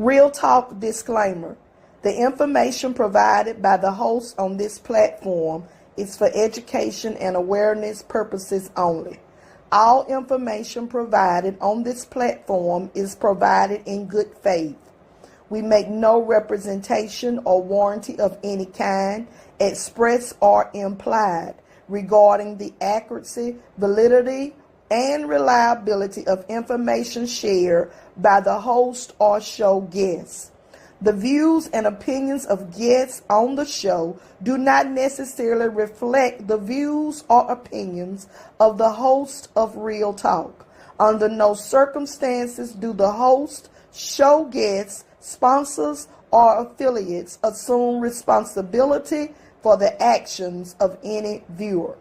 Real Talk disclaimer. The information provided by the host on this platform is for education and awareness purposes only. All information provided on this platform is provided in good faith. We make no representation or warranty of any kind, express or implied, regarding the accuracy, validity, and reliability of information shared by the host or show guests. The views and opinions of guests on the show do not necessarily reflect the views or opinions of the host of Real Talk. Under no circumstances do the host, show guests, sponsors, or affiliates assume responsibility for the actions of any viewer.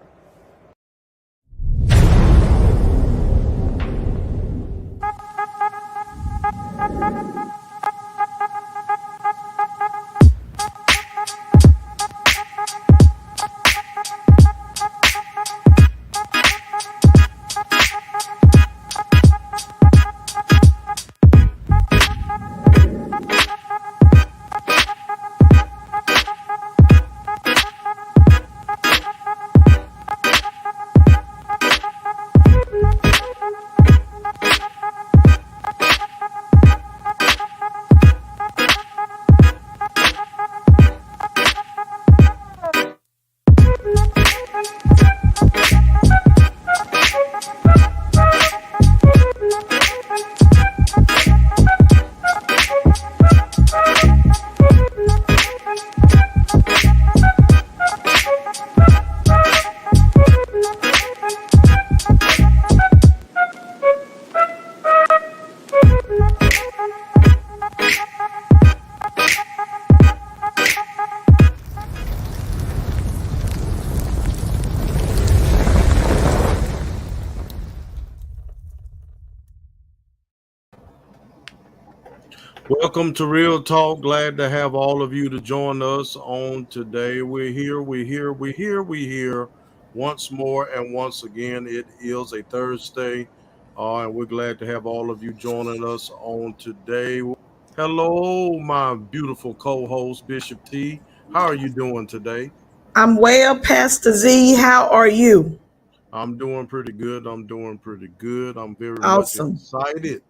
Welcome to Real Talk. Glad to have all of you to join us on today. We're here once more and once again. It is a Thursday, and we're glad to have all of you joining us on today. Hello, my beautiful co-host, Bishop T. How are you doing today? I'm well, Pastor Z. How are you? I'm doing pretty good. I'm very much Awesome. excited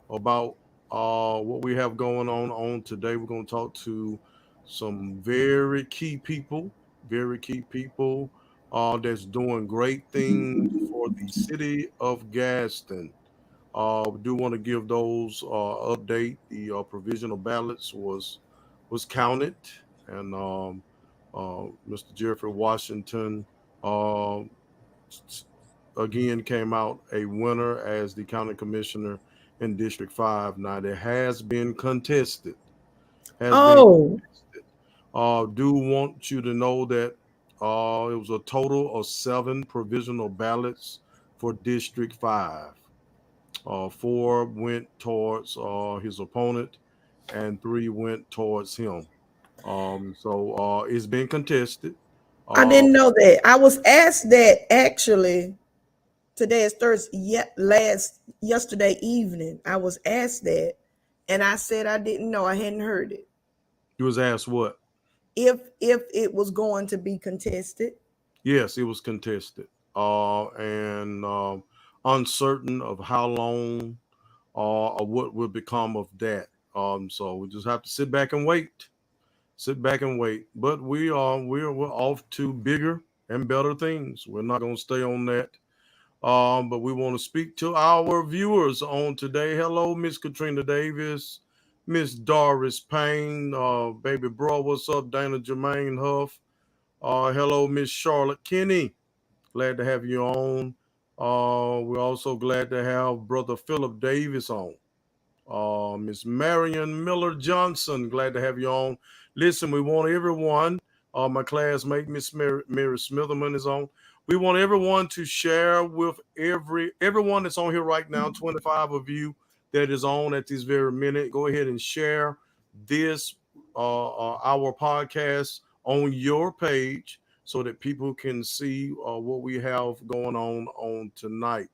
about what we have going on today. We're going to talk to some very key people that's doing great things for the city of Gadsden. We do want to give those update. The provisional ballots was counted, and Mr. Jeffrey Washington uh, again came out a winner as the county commissioner in District 5. Now, it has been contested. Do want you to know that it was a total of 7 provisional ballots for District 5. 4 went towards his opponent, and 3 went towards him. So it's been contested. I didn't know that. I was asked that actually. Today is Thursday. Yesterday evening, I was asked that, and I said I didn't know. I hadn't heard it. You was asked what? If it was going to be contested. Yes, it was contested. And uncertain of how long or what will become of that. So we just have to sit back and wait. But we're off to bigger and better things. We're not going to stay on that. But we want to speak to our viewers on today. Hello, Miss Katrina Davis, Miss Doris Payne, baby bro, what's up, Dana Jermaine Huff. Hello, Miss Charlotte Kinney. Glad to have you on. We're also glad to have Brother Philip Davis on. Miss Marion Miller Johnson, glad to have you on. Listen, we want everyone. My classmate, Miss Mary Smitherman, is on. We want everyone to share with everyone that's on here right now, 25 of you that is on at this very minute. Go ahead and share this, our podcast on your page so that people can see what we have going on tonight.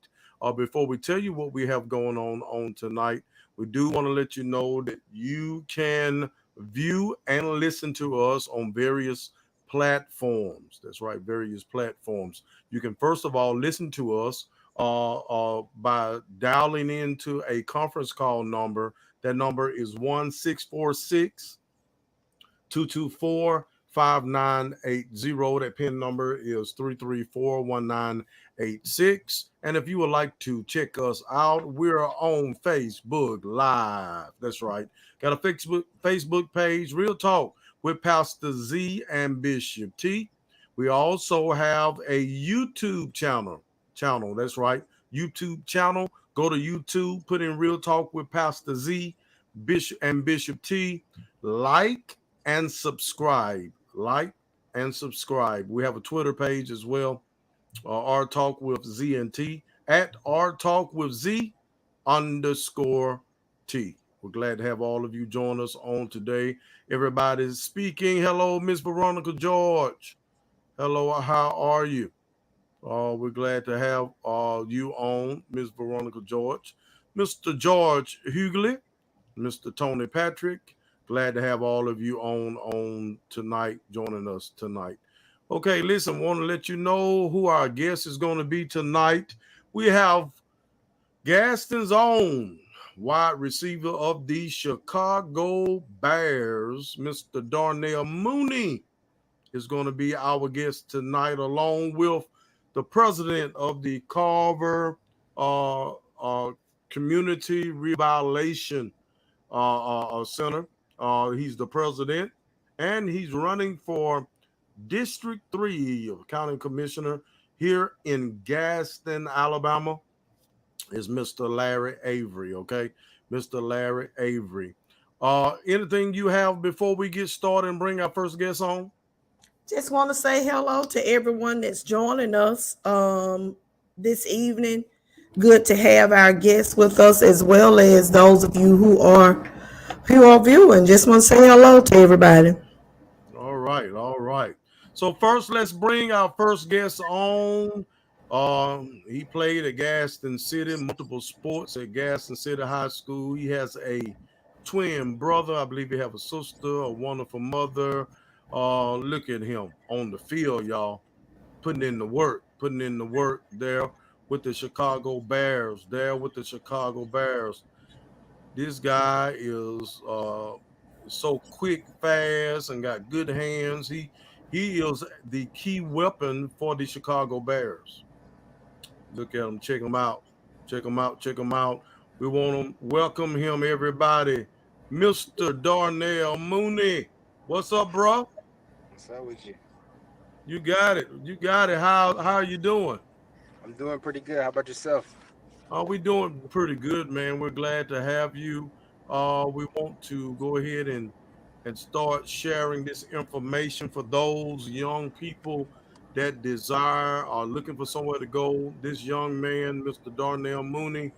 Before we tell you what we have going on tonight, we do want to let you know that you can view and listen to us on various platforms. That's right, various platforms. You can first of all listen to us by dialing into a conference call number. That number is 1646 224-5980. That PIN number is 334-1986. And if you would like to check us out, we're on Facebook Live. That's right. Got a Facebook page, Real Talk with Pastor Z and Bishop T. We also have a YouTube channel. That's right. YouTube channel. Go to YouTube, put in Real Talk with Pastor Z, Bishop T. Like and subscribe. Like and subscribe. We have a Twitter page as well. R Talk with Z and T at R Talk with Z _T. We're glad to have all of you join us on today. Everybody's speaking. Hello, Miss Veronica George. Hello, how are you? We're glad to have you on, Miss Veronica George. Mr. George Hughley, Mr. Tony Patrick. Glad to have all of you on tonight, joining us tonight. Okay, listen, want to let you know who our guest is going to be tonight. We have Gadsden's own wide receiver of the Chicago Bears, Mr. Darnell Mooney, is going to be our guest tonight, along with the president of the Carver Community Revitalization Center. He's the president, and he's running for District 3 of County Commissioner here in Gadsden, Alabama, is Mr. Larry Avery. Okay, Mr. Larry Avery. Anything you have before we get started and bring our first guest on? Just want to say hello to everyone that's joining us this evening. Good to have our guests with us, as well as those of you who are viewing. Just want to say hello to everybody. All right. So first, let's bring our first guest on. He played at Gadsden City, multiple sports at Gadsden City High School. He has a twin brother. I believe he have a sister, a wonderful mother. Look at him on the field, y'all, putting in the work there with the Chicago Bears. This guy is so quick, fast, and got good hands. He is the key weapon for the Chicago Bears. Look at him, check him out. We want to welcome him, everybody. Mr. Darnell Mooney. What's up, bro? What's up with you? You got it. How are you doing? I'm doing pretty good. How about yourself? We doing pretty good, man. We're glad to have you. We want to go ahead and start sharing this information for those young people that desire or looking for somewhere to go. This young man, Mr. Darnell Mooney,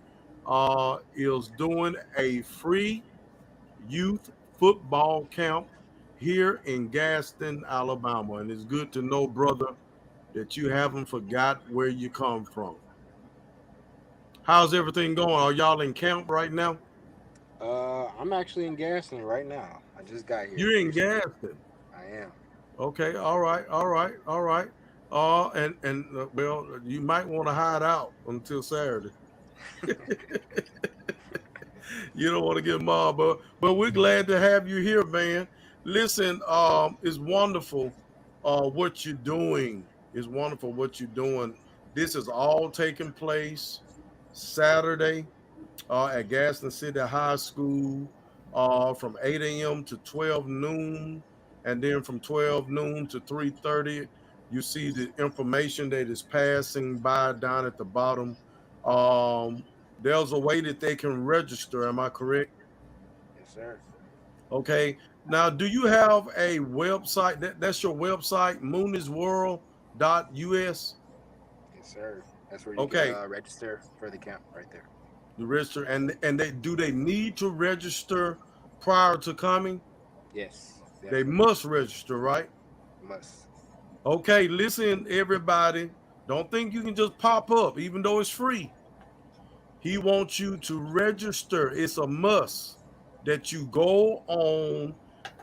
is doing a free youth football camp here in Gadsden, Alabama. And it's good to know, brother, that you haven't forgot where you come from. How's everything going? Are y'all in camp right now? I'm actually in Gadsden right now. I just got here. You're in Gadsden? I am. Okay, all right. Well, you might want to hide out until Saturday. You don't want to get mobbed, but we're glad to have you here, man. Listen, it's wonderful what you're doing. This is all taking place Saturday at Gadsden City High School from 8 a.m. to 12 noon, and then from 12 noon to 3:30. You see the information that is passing by down at the bottom. There's a way that they can register. Am I correct? Yes, sir. Okay. Now, do you have a website? That's your website, moonisworld.us? Yes, sir. That's where you can register for the camp right there. You register, and they need to register prior to coming? Yes. Definitely. They must register, right? Must. Okay, listen, everybody. Don't think you can just pop up, even though it's free. He wants you to register. It's a must that you go on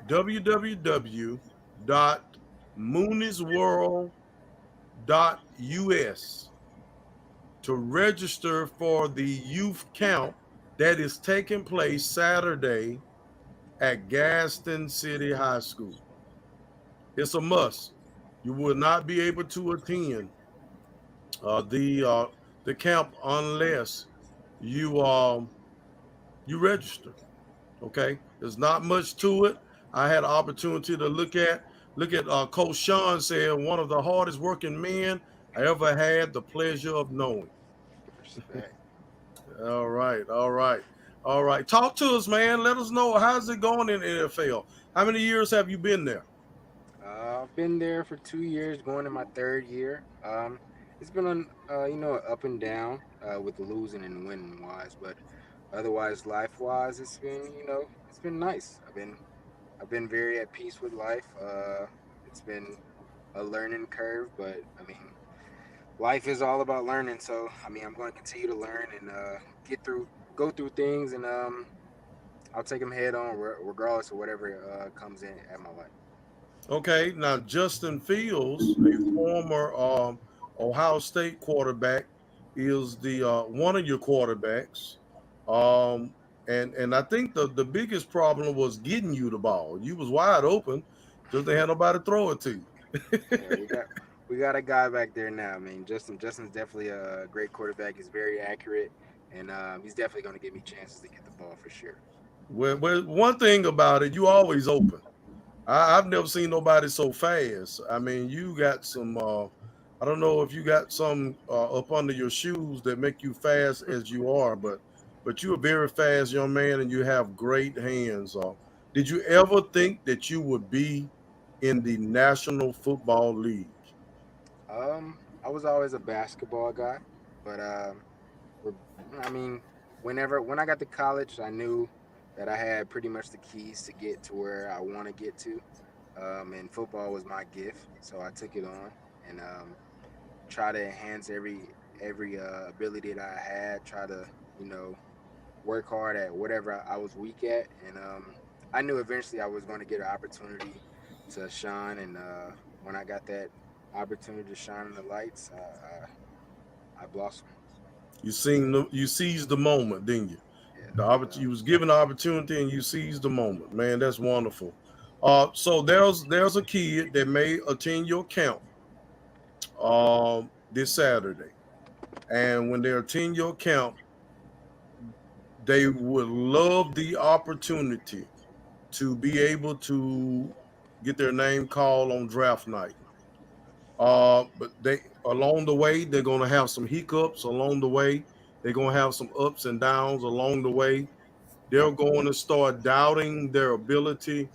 www.mooniesworld.us to register for the youth camp that is taking place Saturday at Gadsden City High School. It's a must. You will not be able to attend uh, the uh, the camp unless you you register. Okay, there's not much to it. I had an opportunity to look at Coach Sean said one of the hardest working men I ever had the pleasure of knowing. Respect. All right, all right, all right. Talk to us, man. Let us know how's it going in the NFL. How many years have you been there? I've been there for 2 years, going in my third year. It's been on, up and down with the losing and winning wise, but otherwise, life wise, it's been nice. I've been very at peace with life. It's been a learning curve, but I mean, life is all about learning. So I mean, I'm going to continue to learn and go through things, and I'll take them head on, regardless of whatever comes in at my life. Okay, now Justin Fields, a former Ohio State quarterback, is the one of your quarterbacks. Um, and I think the biggest problem was getting you the ball. You was wide open, just they had nobody throw it to you. Yeah, we got a guy back there now. I mean, Justin's definitely a great quarterback. He's very accurate, and he's definitely going to give me chances to get the ball for sure. Well, one thing about it, you always open. I've never seen nobody so fast. I mean, you got some. I don't know if you got some up under your shoes that make you fast as you are, but you're a very fast young man and you have great hands. Did you ever think that you would be in the National Football League? I was always a basketball guy, but we're, I mean, when I got to college, I knew that I had pretty much the keys to get to where I want to get to. And football was my gift, so I took it on and try to enhance every ability that I had. Try to you know work hard at whatever I was weak at, and I knew eventually I was going to get an opportunity to shine. And when I got that opportunity to shine in the lights, I blossomed. You seized the moment, didn't you? Yeah, You was given the opportunity and you seized the moment. Man, that's wonderful. So there's a kid that may attend your camp this Saturday, and when they attend your camp, they would love the opportunity to be able to get their name called on draft night. But they along the way, they're gonna have some hiccups along the way. They're gonna have some ups and downs along the way. They're going to start doubting their ability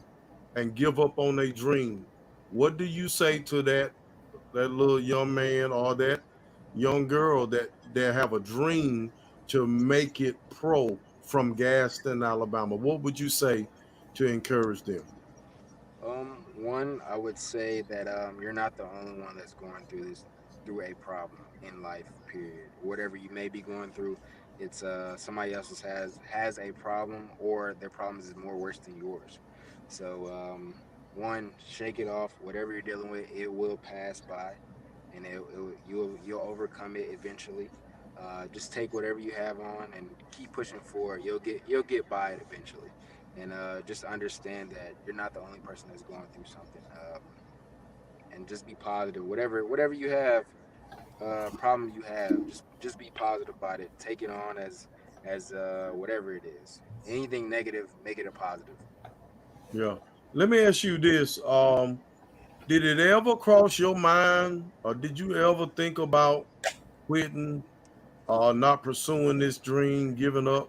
and give up on their dream. What do you say to that little young man or that young girl that have a dream to make it pro from Gadsden, Alabama? What would you say to encourage them? One, I would say that you're not the only one that's going through a problem in life. Period. Whatever you may be going through, it's somebody else has a problem, or their problems is more worse than yours. So one, shake it off. Whatever you're dealing with, it will pass by, and you'll overcome it eventually. Just take whatever you have on and keep pushing forward. You'll get by it eventually, and just understand that you're not the only person that's going through something. And just be positive. Whatever you have, problem you have, just be positive about it. Take it on as whatever it is. Anything negative, make it a positive. Yeah. Let me ask you this. Did it ever cross your mind, or did you ever think about quitting, not pursuing this dream, giving up?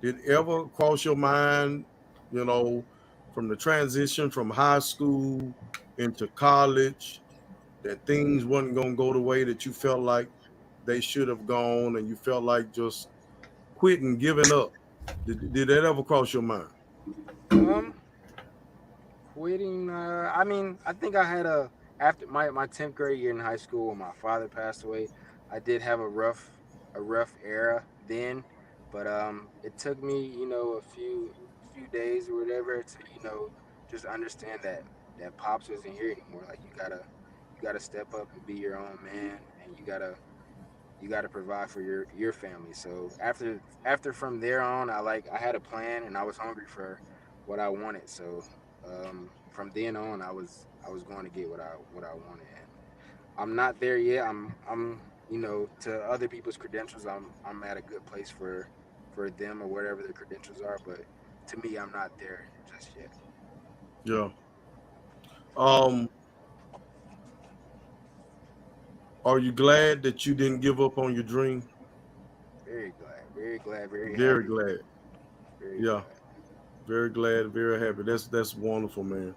Did it ever cross your mind, you know, from the transition from high school into college, that things wasn't gonna go the way that you felt like they should have gone, and you felt like just quitting, giving up? Did that ever cross your mind? Um, Quitting. I mean, I think I had after my 10th grade year in high school when my father passed away. I did have a rough era then. But it took me, a few days or whatever to, just understand that pops isn't here anymore. Like you gotta step up and be your own man, and you gotta provide for your family. So after from there on, I had a plan and I was hungry for what I wanted. So from then on, I was going to get what I wanted. And I'm not there yet. To other people's credentials, I'm at a good place for them or whatever their credentials are. But to me, I'm not there just yet. Yeah. Um, are you glad that you didn't give up on your dream? Very glad, very glad, very Very happy, glad. very Yeah. glad. Very glad. Very happy. That's wonderful, man.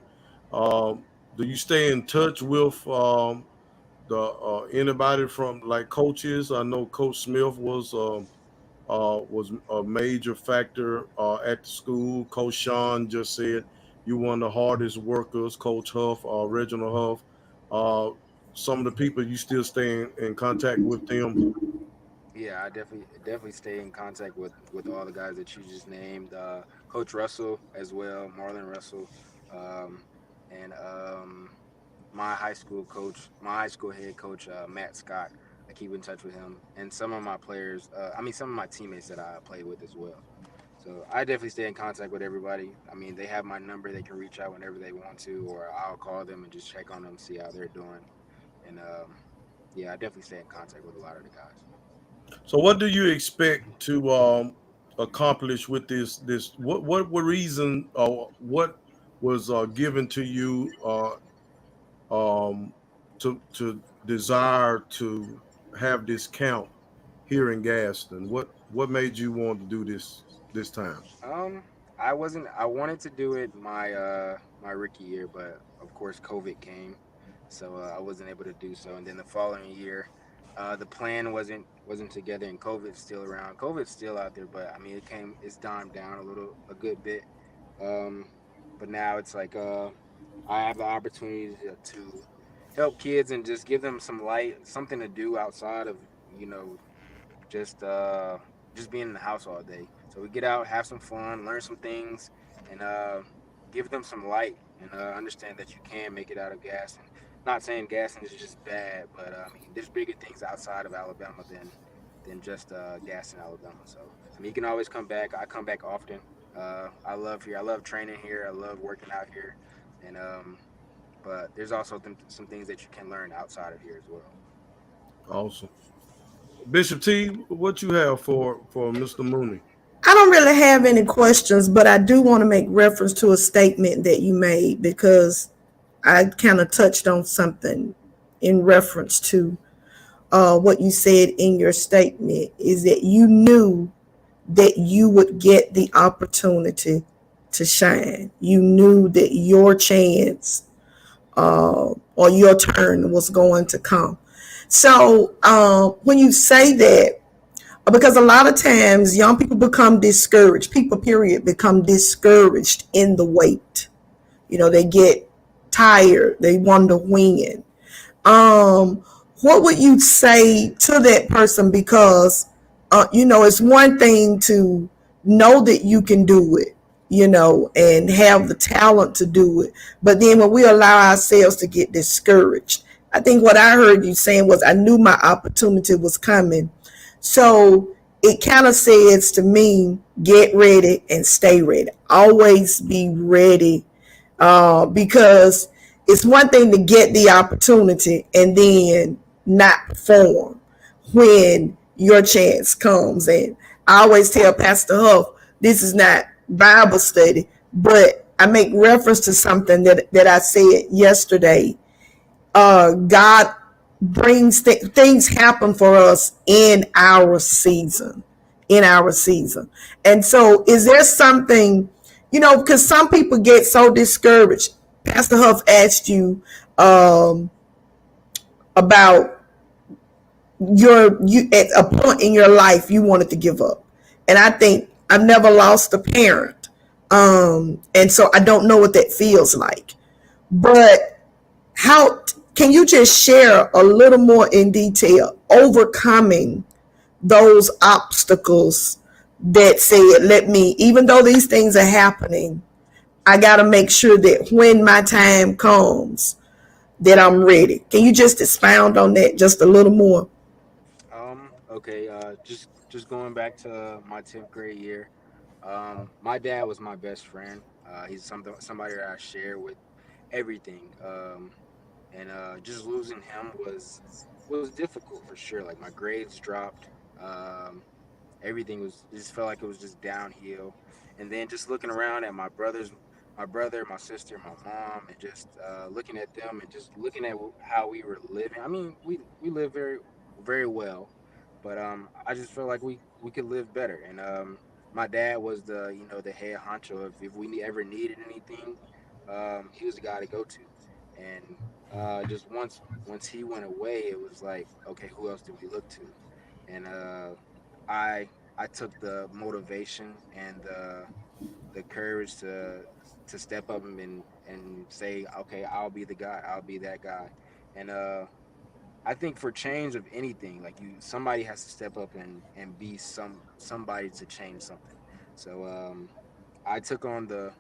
Do you stay in touch with the anybody from like coaches? I know Coach Smith was a major factor at the school. Coach Sean just said you one of the hardest workers. Coach Huff, Reginald Huff, uh, some of the people you still stay in contact with them. Yeah, I definitely stay in contact with all the guys that you just named. Coach Russell as well, Marlon Russell, um, and my high school head coach, Matt Scott. I keep in touch with him, and some of my players. Some of my teammates that I play with as well. So I definitely stay in contact with everybody. I mean, they have my number; they can reach out whenever they want to, or I'll call them and just check on them, see how they're doing. And yeah, I definitely stay in contact with a lot of the guys. So, what do you expect to accomplish with this? What were reason? What was given to you um, to desire to have this count here in Gadsden? What made you want to do this time? Um, I wasn't. I wanted to do it my rookie year, but of course COVID came, so I wasn't able to do so. And then the following year, the plan wasn't together, and COVID's still around. COVID's still out there, but I mean it's dimed down a good bit. Um, but now it's like I have the opportunity to help kids and just give them some light, something to do outside of you know just uh just being in the house all day. So we get out, have some fun, learn some things, and give them some light and understand that you can make it out of Gaston. Not saying Gaston is just bad, but I mean there's bigger things outside of Alabama than just Gaston, Alabama. So I mean you can always come back. I come back often. I love here. I love training here. I love working out here, and but there's also some things that you can learn outside of here as well. Awesome. Bishop T, what you have for Mr. Mooney? I don't really have any questions, but I do want to make reference to a statement that you made because I kind of touched on something in reference to what you said in your statement is that you knew that you would get the opportunity to shine. You knew that your chance or your turn was going to come. So when you say that, because a lot of times young people become discouraged, people, period, become discouraged in the wait. They get tired, they wonder when. Um, what would you say to that person? Because, it's one thing to know that you can do it, and have the talent to do it. But then when we allow ourselves to get discouraged, I think what I heard you saying was, I knew my opportunity was coming. So it kind of says to me, get ready and stay ready. Always be ready, because it's one thing to get the opportunity and then not perform when your chance comes. And I always tell Pastor Huff, this is not Bible study, but I make reference to something that I said yesterday. God brings things happen for us in our season, And so is there something, because some people get so discouraged. Pastor Huff asked you about you at a point in your life you wanted to give up. And I think I've never lost a parent. And so I don't know what that feels like. But how can you just share a little more in detail overcoming those obstacles that said, let me, even though these things are happening, I got to make sure that when my time comes, that I'm ready. Can you just expound on that just a little more? Okay. Just going back to my 10th grade year. My dad was my best friend. He's somebody that I share with everything. And just losing him was difficult for sure. Like my grades dropped. Um, everything was just felt like it was just downhill. And then just looking around at my brother, my sister, my mom, and just looking at them and just looking at how we were living. I mean, we live very well, but I just felt like we could live better. And my dad was the head honcho. If we ever needed anything, he was the guy to go to. And just once he went away, it was like, okay, who else did we look to? And I I took the motivation and the courage to step up and say, okay, I'll be the guy, I'll be that guy. And I think for change of anything, like somebody has to step up and be somebody to change something. So I took on the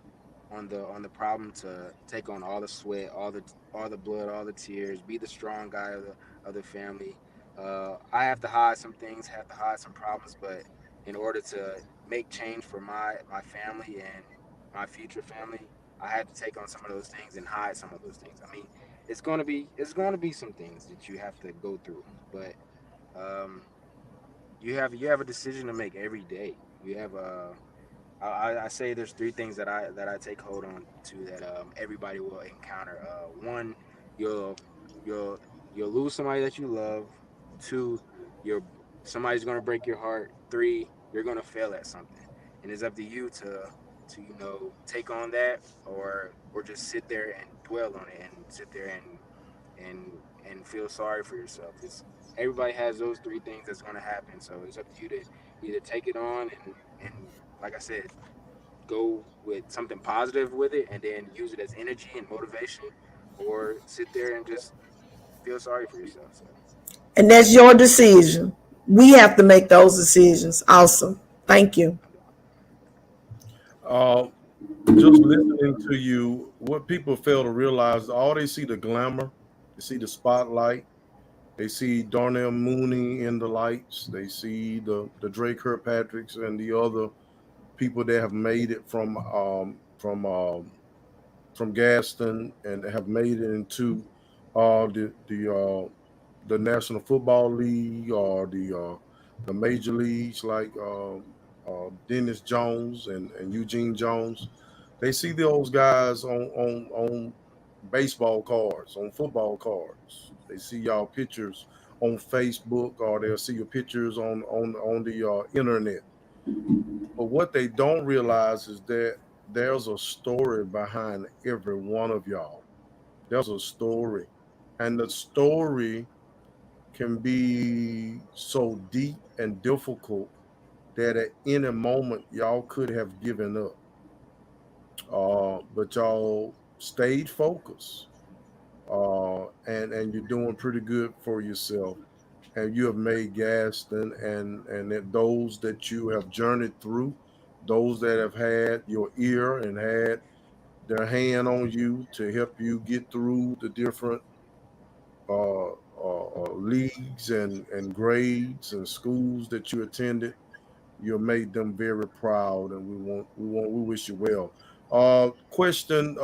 problem to take on all the sweat, all the blood, all the tears, be the strong guy of the family. I have to hide some things, have to hide some problems, but in order to make change for my family and my future family, I had to take on some of those things and hide some of those things. I mean, it's going to be some things that you have to go through, but um, you have a decision to make every day. You have a I say there's three things that I take hold on to that everybody will encounter. One, you'll you'll you'll lose somebody that you love. Two, you're somebody's gonna break your heart. Three, you're gonna fail at something, and it's up to you to take on that or just sit there and dwell on it and sit there and and feel sorry for yourself. It's Everybody has those three things that's gonna happen, so it's up to you to either take it on and like I said, go with something positive with it and then use it as energy and motivation, or sit there and just feel sorry for yourself. So And that's your decision. We have to make those decisions. Awesome. Thank you. Uh, just listening to you, what people fail to realize, all they see the glamour, they see the spotlight, they see Darnell Mooney in the lights, they see the Drake Kirkpatricks and the other people that have made it from Gadsden and have made it into the National Football League or the major leagues like Dennis Jones and Eugene Jones. They see those guys on baseball cards, on football cards. They see y'all pictures on Facebook, or they'll see your pictures on the internet. But what they don't realize is that there's a story behind every one of y'all. There's a story. And the story can be so deep and difficult that at any moment y'all could have given up. But y'all stayed focused. And you're doing pretty good for yourself. And you have made Gaston and that those that you have journeyed through, those that have had your ear and had their hand on you to help you get through the different leagues and grades and schools that you attended. You made them very proud, and we wish you well. Question: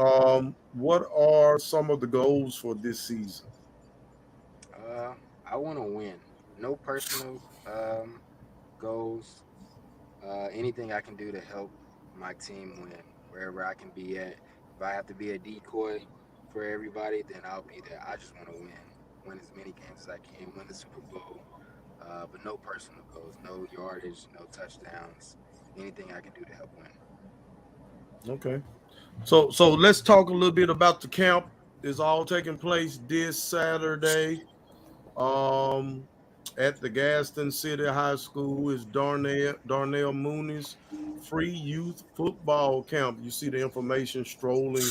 what are some of the goals for this season? uh, I want to win. No personal goals. Anything I can do to help my team win, wherever I can be at. If I have to be a decoy for everybody, then I'll be there. I just want to win as many games as I can, win the Super Bowl. But no personal goals, no yardage, no touchdowns. Anything I can do to help win. Okay. So let's talk a little bit about the camp. It's all taking place this Saturday. Um, at the Gadsden City High School is Darnell Mooney's free youth football camp. You see the information strolling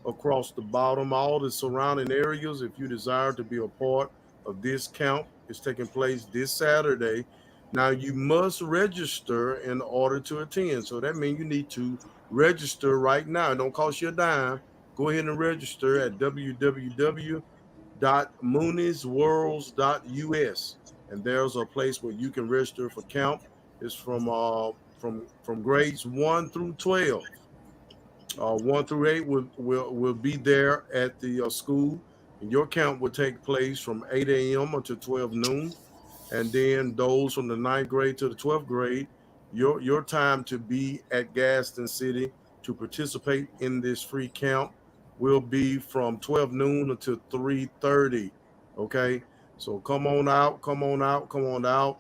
across the bottom. All the surrounding areas, if you desire to be a part of this camp, is taking place this Saturday. Now you must register in order to attend. So that means you need to register right now. It don't cost you a dime. Go ahead and register at www.mooniesworlds.us, and there's a place where you can register for camp. It's from grades 1 through 12. 1 through 8 will be there at the school, and your camp will take place from 8 a.m. until 12 noon. And then those from the 9th grade to the 12th grade, your time to be at Gadsden City to participate in this free camp will be from 12 noon until 3:30. Okay, so come on out, come on out, come on out.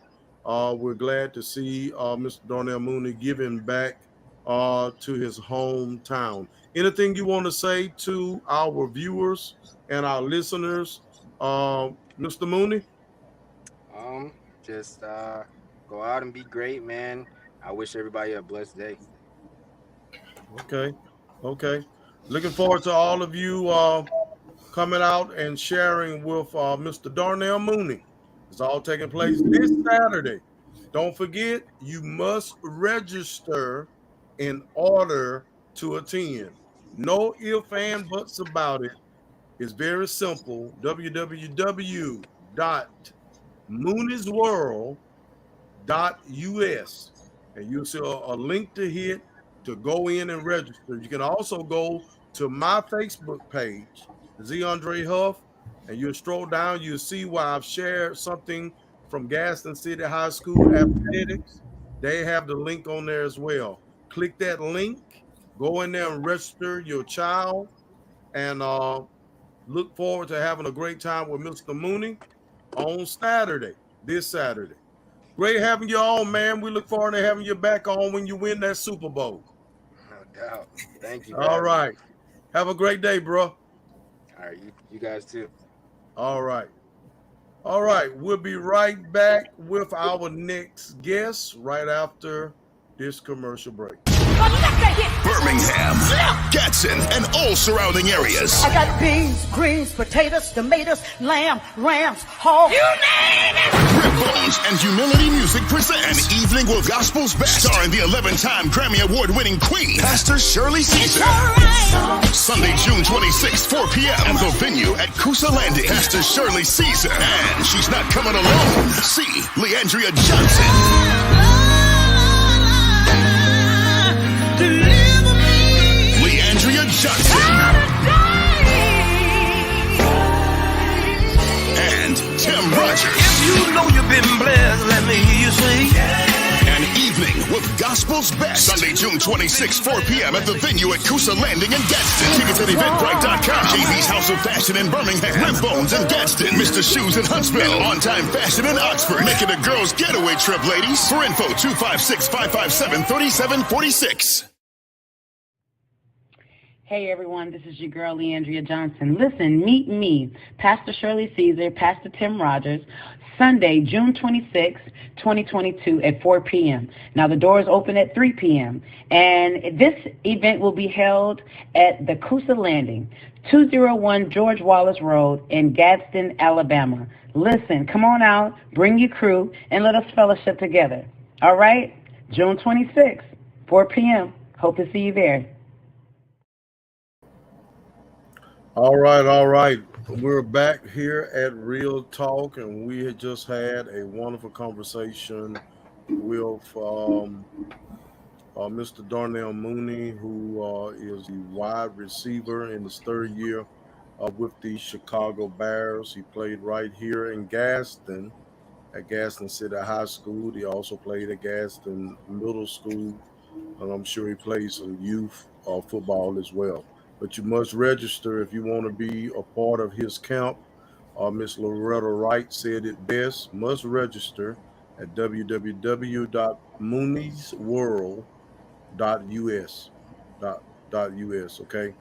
We're glad to see Mr. Darnell Mooney giving back to his hometown. Anything you want to say to our viewers and our listeners, Mr. Mooney? Just go out and be great, man. I wish everybody a blessed day. Okay. Looking forward to all of you coming out and sharing with Mr. Darnell Mooney. It's all taking place this Saturday. Don't forget, you must register in order to attend. No ifs and buts about it. It's very simple. www.mooniesworld.us, and you'll see a link to hit to go in and register. You can also go to my Facebook page, Z Andre Huff, and you'll stroll down. You'll see where I've shared something from Gadsden City High School athletics. They have the link on there as well. Click that link, go in there and register your child, and look forward to having a great time with Mr. Mooney on Saturday, this Saturday. Great having you on, man. We look forward to having you back on when you win that Super Bowl. No doubt. Thank you. All right. Have a great day, bro. All right. You guys too. All right. We'll be right back with our next guest right after this commercial break. Birmingham, Gadsden, and all surrounding areas. I got beans, greens, potatoes, tomatoes, lamb, rams, hog. You name it! Rib Bones and Humility Music present An Evening with Gospel's Best, starring the 11-time Grammy Award-winning Queen, Pastor Shirley Caesar. Sunday, June 26th, 4 p.m. at the venue at Coosa Landing. Pastor Shirley Caesar, and she's not coming alone. See Leandria Johnson. Leandria Johnson and Tim Rogers. If you know you've been blessed, let me hear you say, An Evening with Gospel's Best. Sunday, June 26, 4 p.m. at the venue at Coosa Landing in Gadsden. Tickets at eventbrite.com. JB's House of Fashion in Birmingham. Rib Bones in Gadsden. Mr. Shoes in Huntsville. On Time Fashion in Oxford. Make it a girls' getaway trip, ladies. For info, 256-557-3746. Hey everyone, this is your girl Leandria Johnson. Listen, meet me, Pastor Shirley Caesar, Pastor Tim Rogers, Sunday, June 26, 2022 at 4 p.m. Now the doors open at 3 p.m. and this event will be held at the Coosa Landing, 201 George Wallace Road in Gadsden, Alabama. Listen, come on out, bring your crew, and let us fellowship together. All right? June 26, 4 p.m. Hope to see you there. All right. We're back here at Real Talk, and we had just had a wonderful conversation with Mr. Darnell Mooney, who is the wide receiver in his third year with the Chicago Bears. He played right here in Gadsden at Gadsden City High School. He also played at Gadsden Middle School, and I'm sure he plays some youth football as well. But you must register if you want to be a part of his camp. Miss Loretta Wright said it best. Must register at www.mooniesworld.us. .us, okay?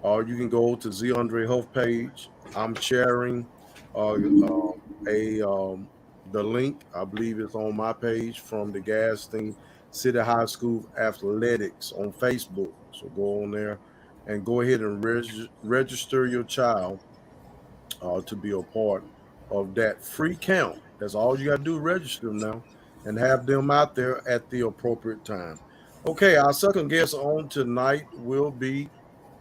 You can go to Z Andre Huff page. I'm sharing the link. I believe it's on my page from the Gadsden City High School Athletics on Facebook. So go on there and go ahead and register your child to be a part of that free camp. That's all you got to do, register them now. and have them out there at the appropriate time. Okay, our second guest on tonight will be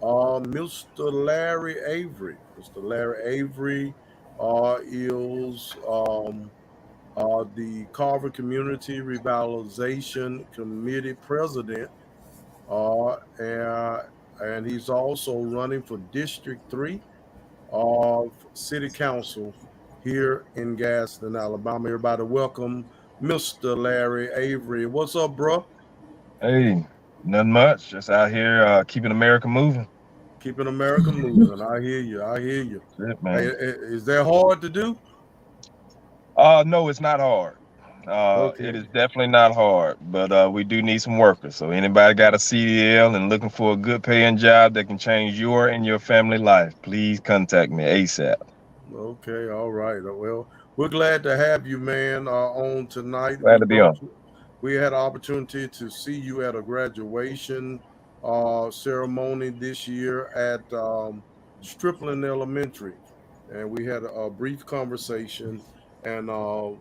Mr. Larry Avery. Mr. Larry Avery is the Carver Community Revitalization Committee president, and he's also running for District 3 of City Council here in Gadsden, Alabama. Everybody, welcome Mr. Larry Avery. What's up, bro? Hey, nothing much. Just out here keeping America moving. Keeping America moving. I hear you. I hear you. That's it, man. Hey, is that hard to do? No, it's not hard. Okay. It is definitely not hard, but we do need some workers. So anybody got a CDL and looking for a good paying job that can change your and your family life, please contact me ASAP. Okay, all right. Well, we're glad to have you, man, on tonight. Glad to be on. We had an opportunity to see you at a graduation ceremony this year at Stripling Elementary, and we had a brief conversation. And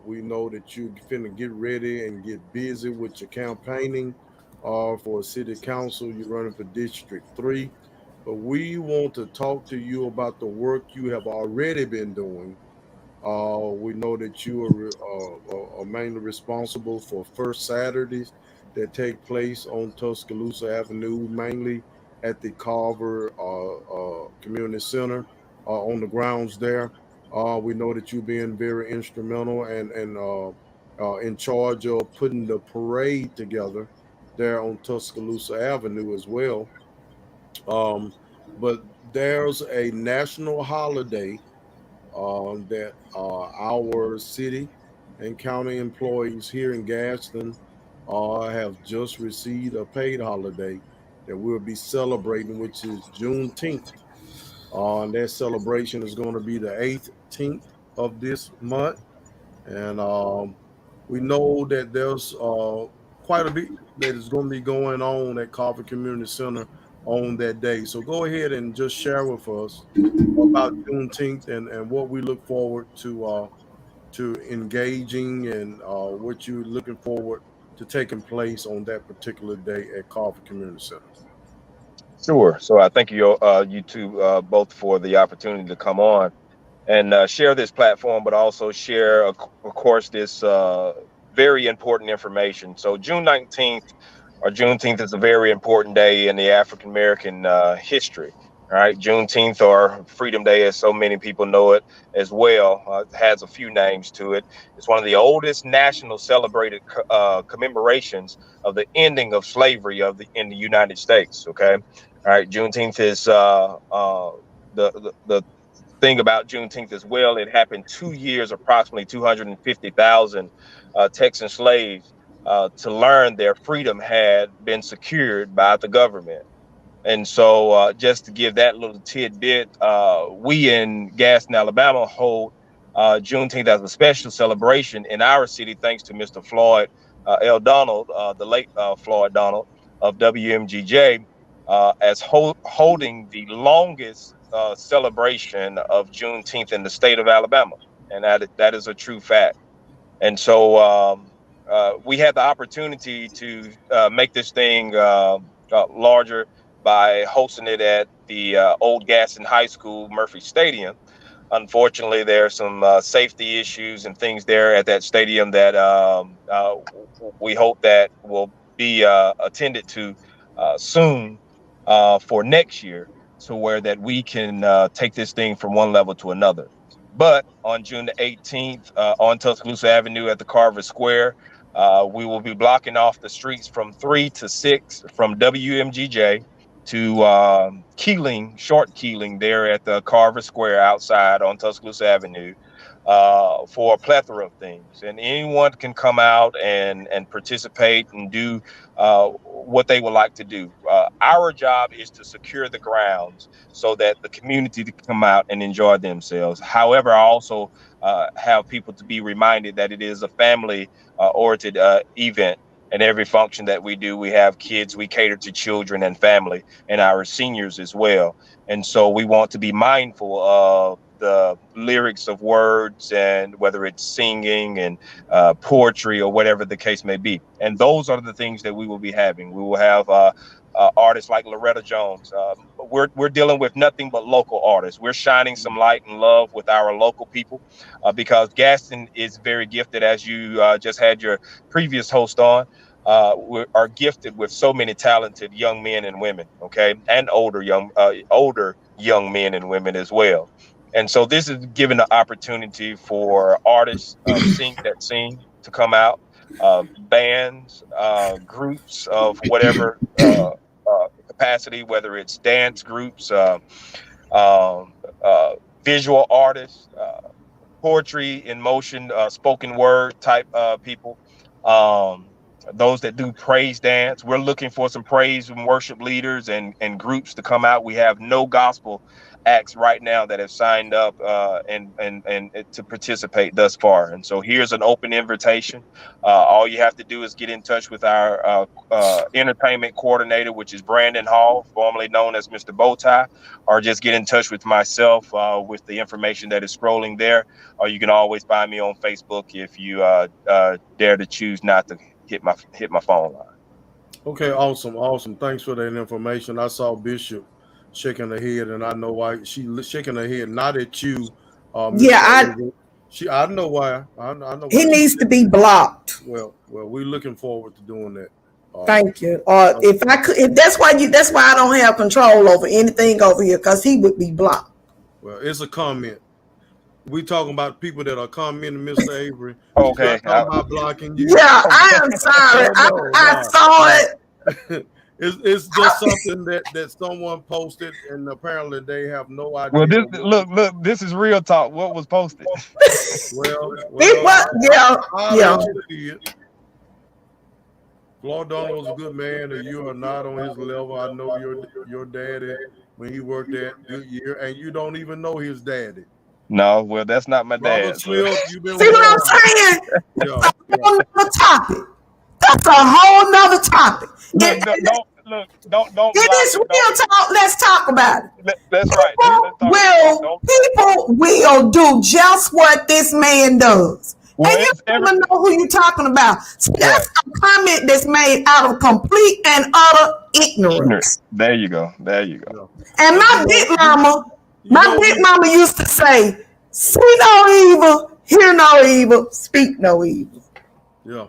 we know that you're finna get ready and get busy with your campaigning for city council. You're running for District 3. But we want to talk to you about the work you have already been doing. We know that you are mainly responsible for First Saturdays that take place on Tuscaloosa Avenue, mainly at the Carver Community Center on the grounds there. We know that you've been very instrumental and in charge of putting the parade together there on Tuscaloosa Avenue as well. But there's a national holiday that our city and county employees here in Gadsden have just received a paid holiday that we'll be celebrating, which is Juneteenth. And that celebration is going to be the 18th of this month. And we know that there's quite a bit that is going to be going on at Carver Community Center on that day. So go ahead and just share with us about Juneteenth and what we look forward to engaging and what you're looking forward to taking place on that particular day at Carver Community Center. Sure. So I thank you, you two both for the opportunity to come on and share this platform, but also share, of course, this very important information. So June 19th or Juneteenth is a very important day in the African American history. All right, Juneteenth, or Freedom Day, as so many people know it as well, has a few names to it. It's one of the oldest national celebrated commemorations of the ending of slavery in the United States. Okay, all right, Juneteenth is the thing about Juneteenth as well. It happened 2 years, approximately 250,000 Texan slaves to learn their freedom had been secured by the government. And so just to give that little tidbit, we in Gadsden, Alabama hold Juneteenth as a special celebration in our city, thanks to Mr. Floyd L. Donald, the late Floyd Donald of WMGJ, as holding the longest celebration of Juneteenth in the state of Alabama. And that is a true fact. And so we had the opportunity to make this thing larger by hosting it at the old Gadsden High School Murphy Stadium. Unfortunately, there are some safety issues and things there at that stadium that we hope that will be attended to soon for next year, to where that we can take this thing from one level to another. But on June the 18th, on Tuscaloosa Avenue at the Carver Square, we will be blocking off the streets from 3 to 6 from WMGJ to Short Keeling there at the Carver Square outside on Tuscaloosa Avenue for a plethora of things. And anyone can come out and participate and do what they would like to do. Our job is to secure the grounds so that the community can come out and enjoy themselves. However, I also have people to be reminded that it is a family-oriented event. And every function that we do, we have kids, we cater to children and family and our seniors as well. And so we want to be mindful of the lyrics of words, and whether it's singing and poetry or whatever the case may be. And those are the things that we will be having. We will have artists like Loretta Jones. We're dealing with nothing but local artists. We're shining some light and love with our local people because Gadsden is very gifted, as you just had your previous host on. We are gifted with so many talented young men and women, okay, and older young men and women as well. And so this is giving the opportunity for artists sing to come out, bands, groups of whatever capacity, whether it's dance groups, visual artists, poetry in motion, spoken word type people. Those that do praise dance. We're looking for some praise and worship leaders and groups to come out. We have no gospel acts right now that have signed up and to participate thus far. And so here's an open invitation. All you have to do is get in touch with our entertainment coordinator, which is Brandon Hall, formerly known as Mr. Bowtie, or just get in touch with myself with the information that is scrolling there. Or you can always find me on Facebook if you dare to choose not to hit my phone line. Okay, awesome. Thanks for that information. I saw Bishop shaking her head, and I know why she's shaking her head. Not at you. Yeah, I know why. I know he why needs to be blocked. Well, we're looking forward to doing that. Thank you. If that's why I don't have control over anything over here, because he would be blocked. Well, it's a comment. We talking about people that are commenting, Mr. Avery. Okay. I'm not blocking you. Yeah, I am sorry. I saw it. It's just something that someone posted, and apparently they have no idea. Well, look, this is real talk. What was posted? Lord Donald was a good man, and you are not on his level. I know your daddy when he worked at Goodyear, and you don't even know his daddy. No, well, that's not my dad. Swift, see what I'm saying? That's a whole nother topic. That's a whole nother topic. Don't. It is real talk. Let's talk about it. That's right. People will do just what this man does. Well, and you don't even know who you're talking about. See, that's a comment that's made out of complete and utter ignorance. There you go. And my big mama used to say, see no evil, hear no evil, speak no evil. Yeah.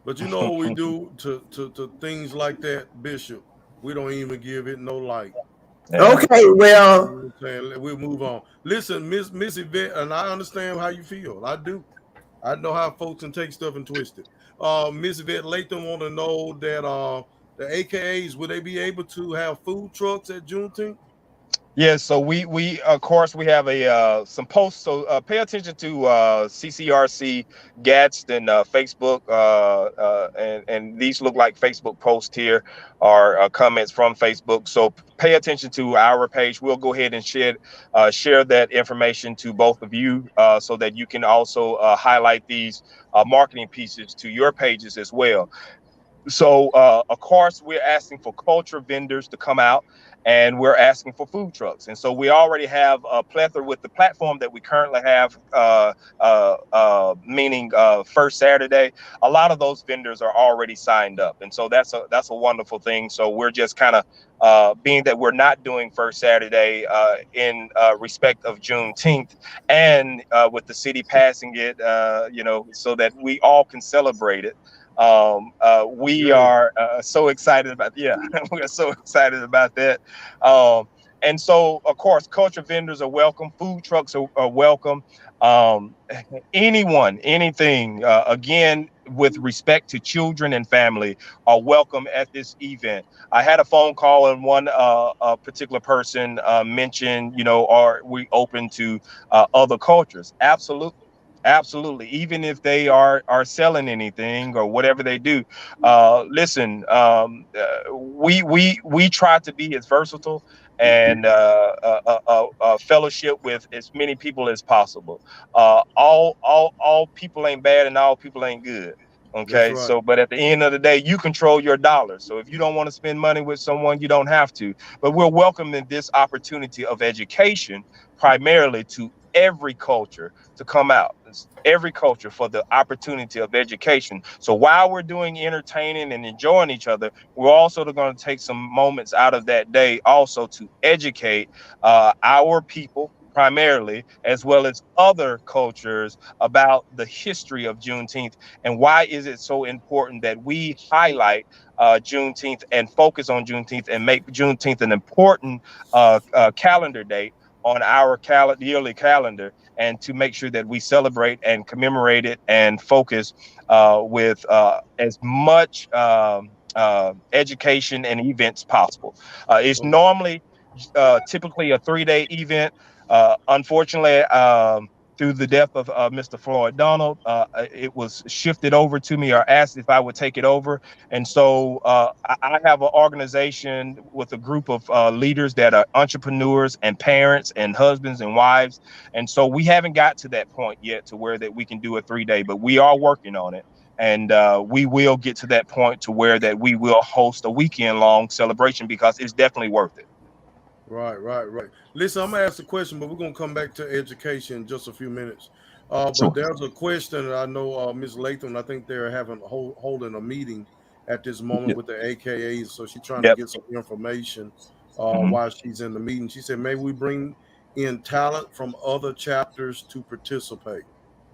But you know what we do to things like that, Bishop? We don't even give it no light. Okay, well. We'll move on. Listen, Miss Yvette, and I understand how you feel. I do. I know how folks can take stuff and twist it. Miss Yvette Latham want to know that the AKAs, will they be able to have food trucks at Juneteenth? Yes, so we of course we have some posts. So pay attention to CCRC Gadsden Facebook, and these look like Facebook posts here are comments from Facebook. So pay attention to our page. We'll go ahead and share that information to both of you, so that you can also highlight these marketing pieces to your pages as well. So of course we're asking for culture vendors to come out, and we're asking for food trucks. And so we already have a plethora with the platform that we currently have, meaning First Saturday. A lot of those vendors are already signed up. And so that's a wonderful thing. So we're just kind of, being that we're not doing First Saturday in respect of Juneteenth, and with the city passing it, so that we all can celebrate it. We are so excited about we're so excited about that. And so of course culture vendors are welcome, food trucks are welcome, anyone, anything, again with respect to children and family, are welcome at this event. I had a phone call, and one particular person mentioned, are we open to other cultures? Absolutely. Even if they are selling anything or whatever they do, listen, we try to be as versatile and fellowship with as many people as possible. All people ain't bad, and all people ain't good. Okay, right. so but at the end of the day, you control your dollars. So if you don't want to spend money with someone, you don't have to. But we're welcoming this opportunity of education primarily to every culture to come out. It's every culture for the opportunity of education. So while we're doing entertaining and enjoying each other, we're also going to take some moments out of that day also to educate our people primarily, as well as other cultures about the history of Juneteenth and why is it so important that we highlight Juneteenth and focus on Juneteenth and make Juneteenth an important calendar date on our yearly calendar, and to make sure that we celebrate and commemorate it and focus with as much education and events possible. It's normally typically a 3-day event. Unfortunately, through the death of Mr. Floyd Donald, it was shifted over to me or asked if I would take it over. And so I have an organization with a group of leaders that are entrepreneurs and parents and husbands and wives. And so we haven't got to that point yet to where that we can do a 3-day, but we are working on it. And we will get to that point to where that we will host a weekend long celebration because it's definitely worth it. Right. Listen, I'm gonna ask a question, but we're gonna come back to education in just a few minutes. But there's a question that I know Ms. Latham, I think they're holding a meeting at this moment with the AKAs, so she's trying to get some information while she's in the meeting. She said, maybe we bring in talent from other chapters to participate.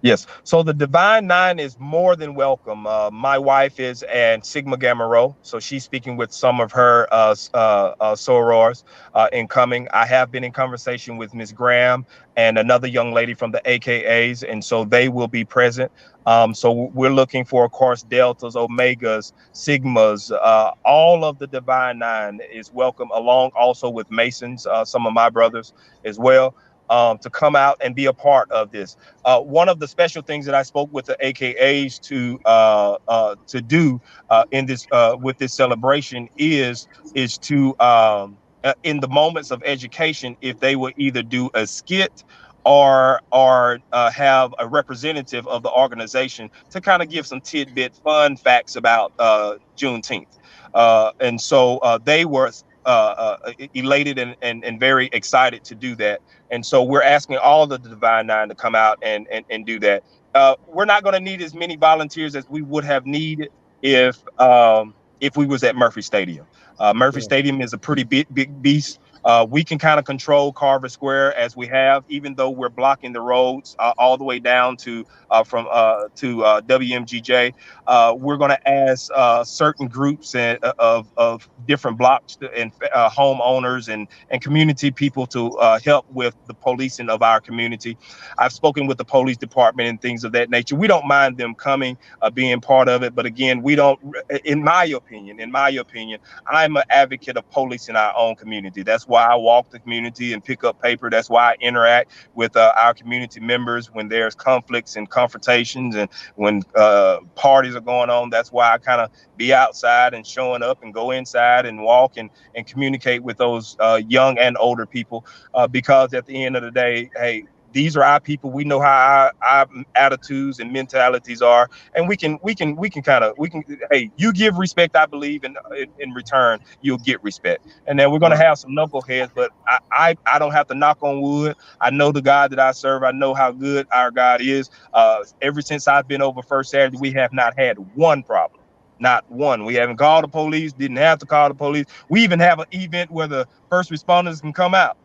Yes. So the Divine Nine is more than welcome. My wife is and Sigma Gamma Rho, so she's speaking with some of her sorors incoming. I have been in conversation with Ms. Graham and another young lady from the AKAs, and so they will be present. So we're looking for, of course, Deltas, Omegas, Sigmas, all of the Divine Nine is welcome, along also with Masons, some of my brothers as well. To come out and be a part of this. One of the special things that I spoke with the AKAs to do in this with this celebration is to in the moments of education, if they would either do a skit or have a representative of the organization to kind of give some tidbit fun facts about Juneteenth. And so they were elated and very excited to do that. And so we're asking all of the Divine Nine to come out and do that. We're not going to need as many volunteers as we would have needed if we was at Murphy Stadium. Murphy Stadium is a pretty big beast. We can kind of control Carver Square as we have, even though we're blocking the roads all the way down to WMGJ. We're going to ask certain groups of different blocks and homeowners and community people to help with the policing of our community. I've spoken with the police department and things of that nature. We don't mind them coming, being part of it. But again, we don't, in my opinion, I'm an advocate of policing our own community. That's why I walk the community and pick up paper. That's why I interact with our community members when there's conflicts and confrontations and when parties are going on. That's why I kind of be outside and showing up and go inside and walk and communicate with those young and older people, because at the end of the day, hey, these are our people. We know how our attitudes and mentalities are, and we can hey, you give respect, I believe, and in return you'll get respect. And then we're gonna have some knuckleheads, but I don't have to knock on wood. I know the God that I serve. I know how good our God is. Ever since I've been over First Saturday, we have not had one problem. Not one. We haven't called the police, didn't have to call the police. We even have an event where the first responders can come out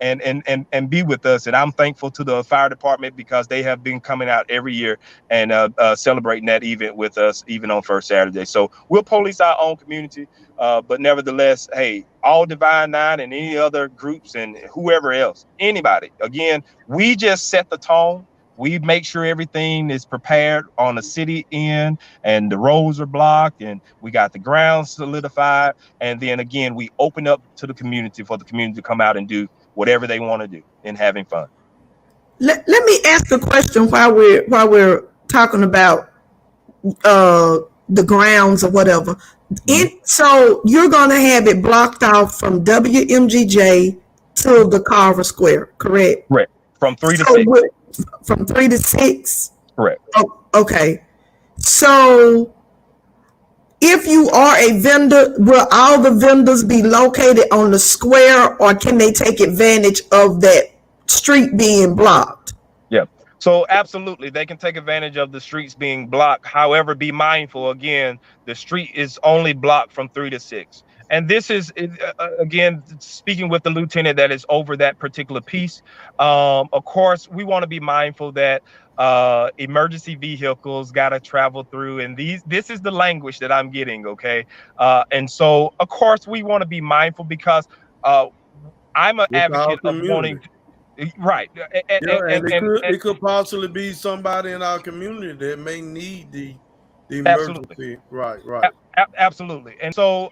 and be with us. And I'm thankful to the fire department because they have been coming out every year and celebrating that event with us, even on First Saturday. So we'll police our own community. But nevertheless, hey, all Divine Nine and any other groups and whoever else, anybody, again, we just set the tone. We make sure everything is prepared on the city end and the roads are blocked and we got the ground solidified. And then again, we open up to the community for the community to come out and do whatever they want to do and having fun. Let me ask a question while we're talking about the grounds or whatever. So you're going to have it blocked off from WMGJ to the Carver Square, correct? Correct. From 3 to 6. From 3 to 6? Correct. Oh, okay. So if you are a vendor, will all the vendors be located on the square, or can they take advantage of that street being blocked? Yeah. So absolutely, they can take advantage of the streets being blocked. However, be mindful, again, the street is only blocked from 3 to 6. And this is, again, speaking with the lieutenant that is over that particular piece. Of course, we want to be mindful that emergency vehicles got to travel through. And this is the language that I'm getting, okay? And so, of course, we want to be mindful because I'm an advocate of wanting... Right. It could possibly be somebody in our community that may need the emergency. Absolutely. Right. Absolutely. And so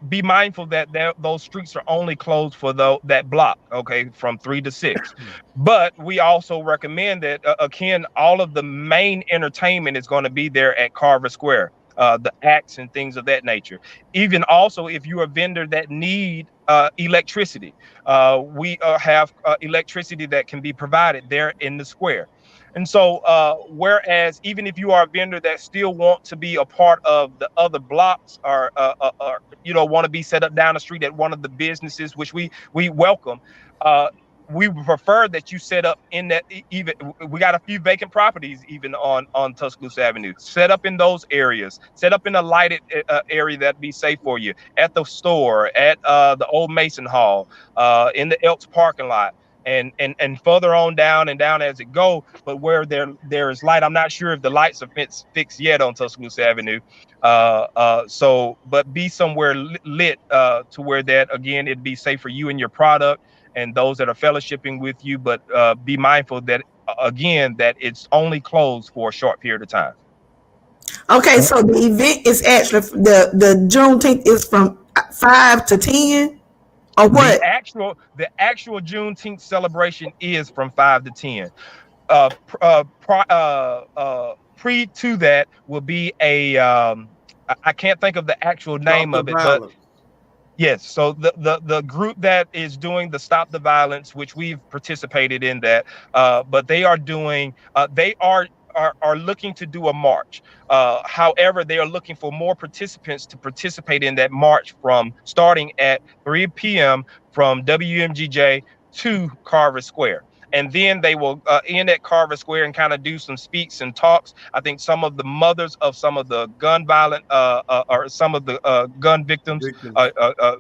be mindful that those streets are only closed for that block, okay, from 3 to 6. But we also recommend that again, all of the main entertainment is going to be there at Carver Square. The acts and things of that nature. Even also, if you're a vendor that need electricity, we have electricity that can be provided there in the square. And so, whereas even if you are a vendor that still want to be a part of the other blocks, or want to be set up down the street at one of the businesses, which we welcome, we prefer that you set up in that. Even we got a few vacant properties even on Tuscaloosa Avenue. Set up in those areas. Set up in a lighted area that be safe for you. At the store, at the old Mason Hall, in the Elks parking lot, and further on down and down as it go. But where there is light, I'm not sure if the lights are fixed yet on Tuscaloosa Avenue. But be somewhere lit to where that again it'd be safe for you and your product and those that are fellowshipping with you, but be mindful that, again, that it's only closed for a short period of time. Okay, so the event is actually, the Juneteenth is from 5 to 10, or what? The actual Juneteenth celebration is from 5 to 10. Pre to that will be a, I can't think of the actual name of it, but yes. So the group that is doing the Stop the Violence, which we've participated in that, but they are doing, they are looking to do a march. However, they are looking for more participants to participate in that march from starting at 3 p.m. from WMGJ to Carver Square. And then they will end at Carver Square and kind of do some speaks and talks. I think some of the mothers of some of the gun violent or some of the gun victims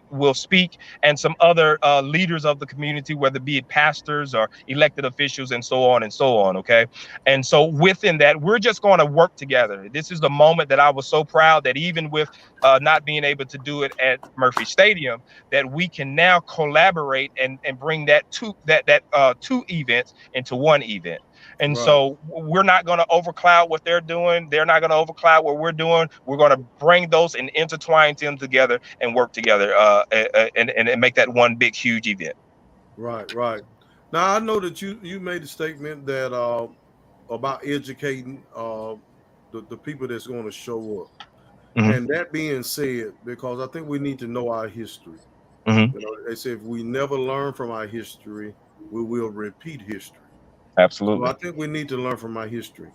will speak, and some other leaders of the community, whether be it pastors or elected officials and so on and so on. Okay. And so within that, we're just going to work together. This is the moment that I was so proud that even with not being able to do it at Murphy Stadium, that we can now collaborate and bring that two events into one event. And so we're not going to overcloud what they're doing. They're not going to overcloud what we're doing. We're going to bring those and intertwine them together and work together and make that one big, huge event. Right. Now, I know that you made a statement that about educating the people that's going to show up. Mm-hmm. And that being said, because I think we need to know our history. Mm-hmm. They say if we never learn from our history, we will repeat history. Absolutely. So I think we need to learn from our history.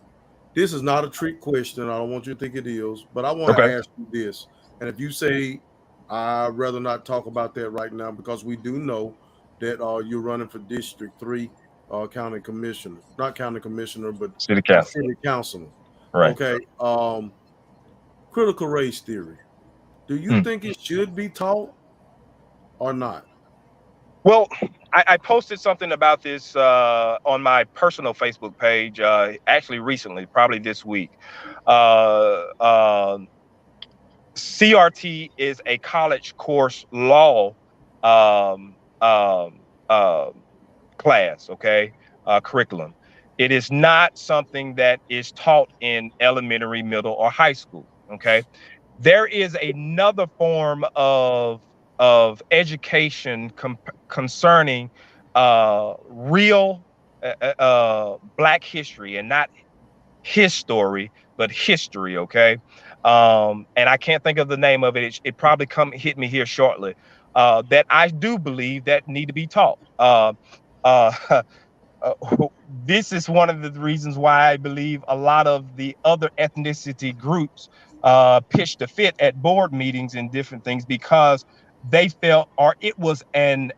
This is not a trick question. I don't want you to think it is, but I want to ask you this. And if you say, I'd rather not talk about that right now, because we do know that you're running for District 3 county commissioner, not county commissioner, but city councilor. Right. Okay. Critical race theory. Do you think it should be taught or not? Well, I posted something about this on my personal Facebook page, actually recently, probably this week. CRT is a college course law class, okay, curriculum. It is not something that is taught in elementary, middle, or high school, okay? There is another form of education concerning real Black history, and not his story, but history, okay? And I can't think of the name of it. It probably hit me here shortly. That I do believe that need to be taught. this is one of the reasons why I believe a lot of the other ethnicity groups pitched a fit at board meetings and different things, because they felt, or it was a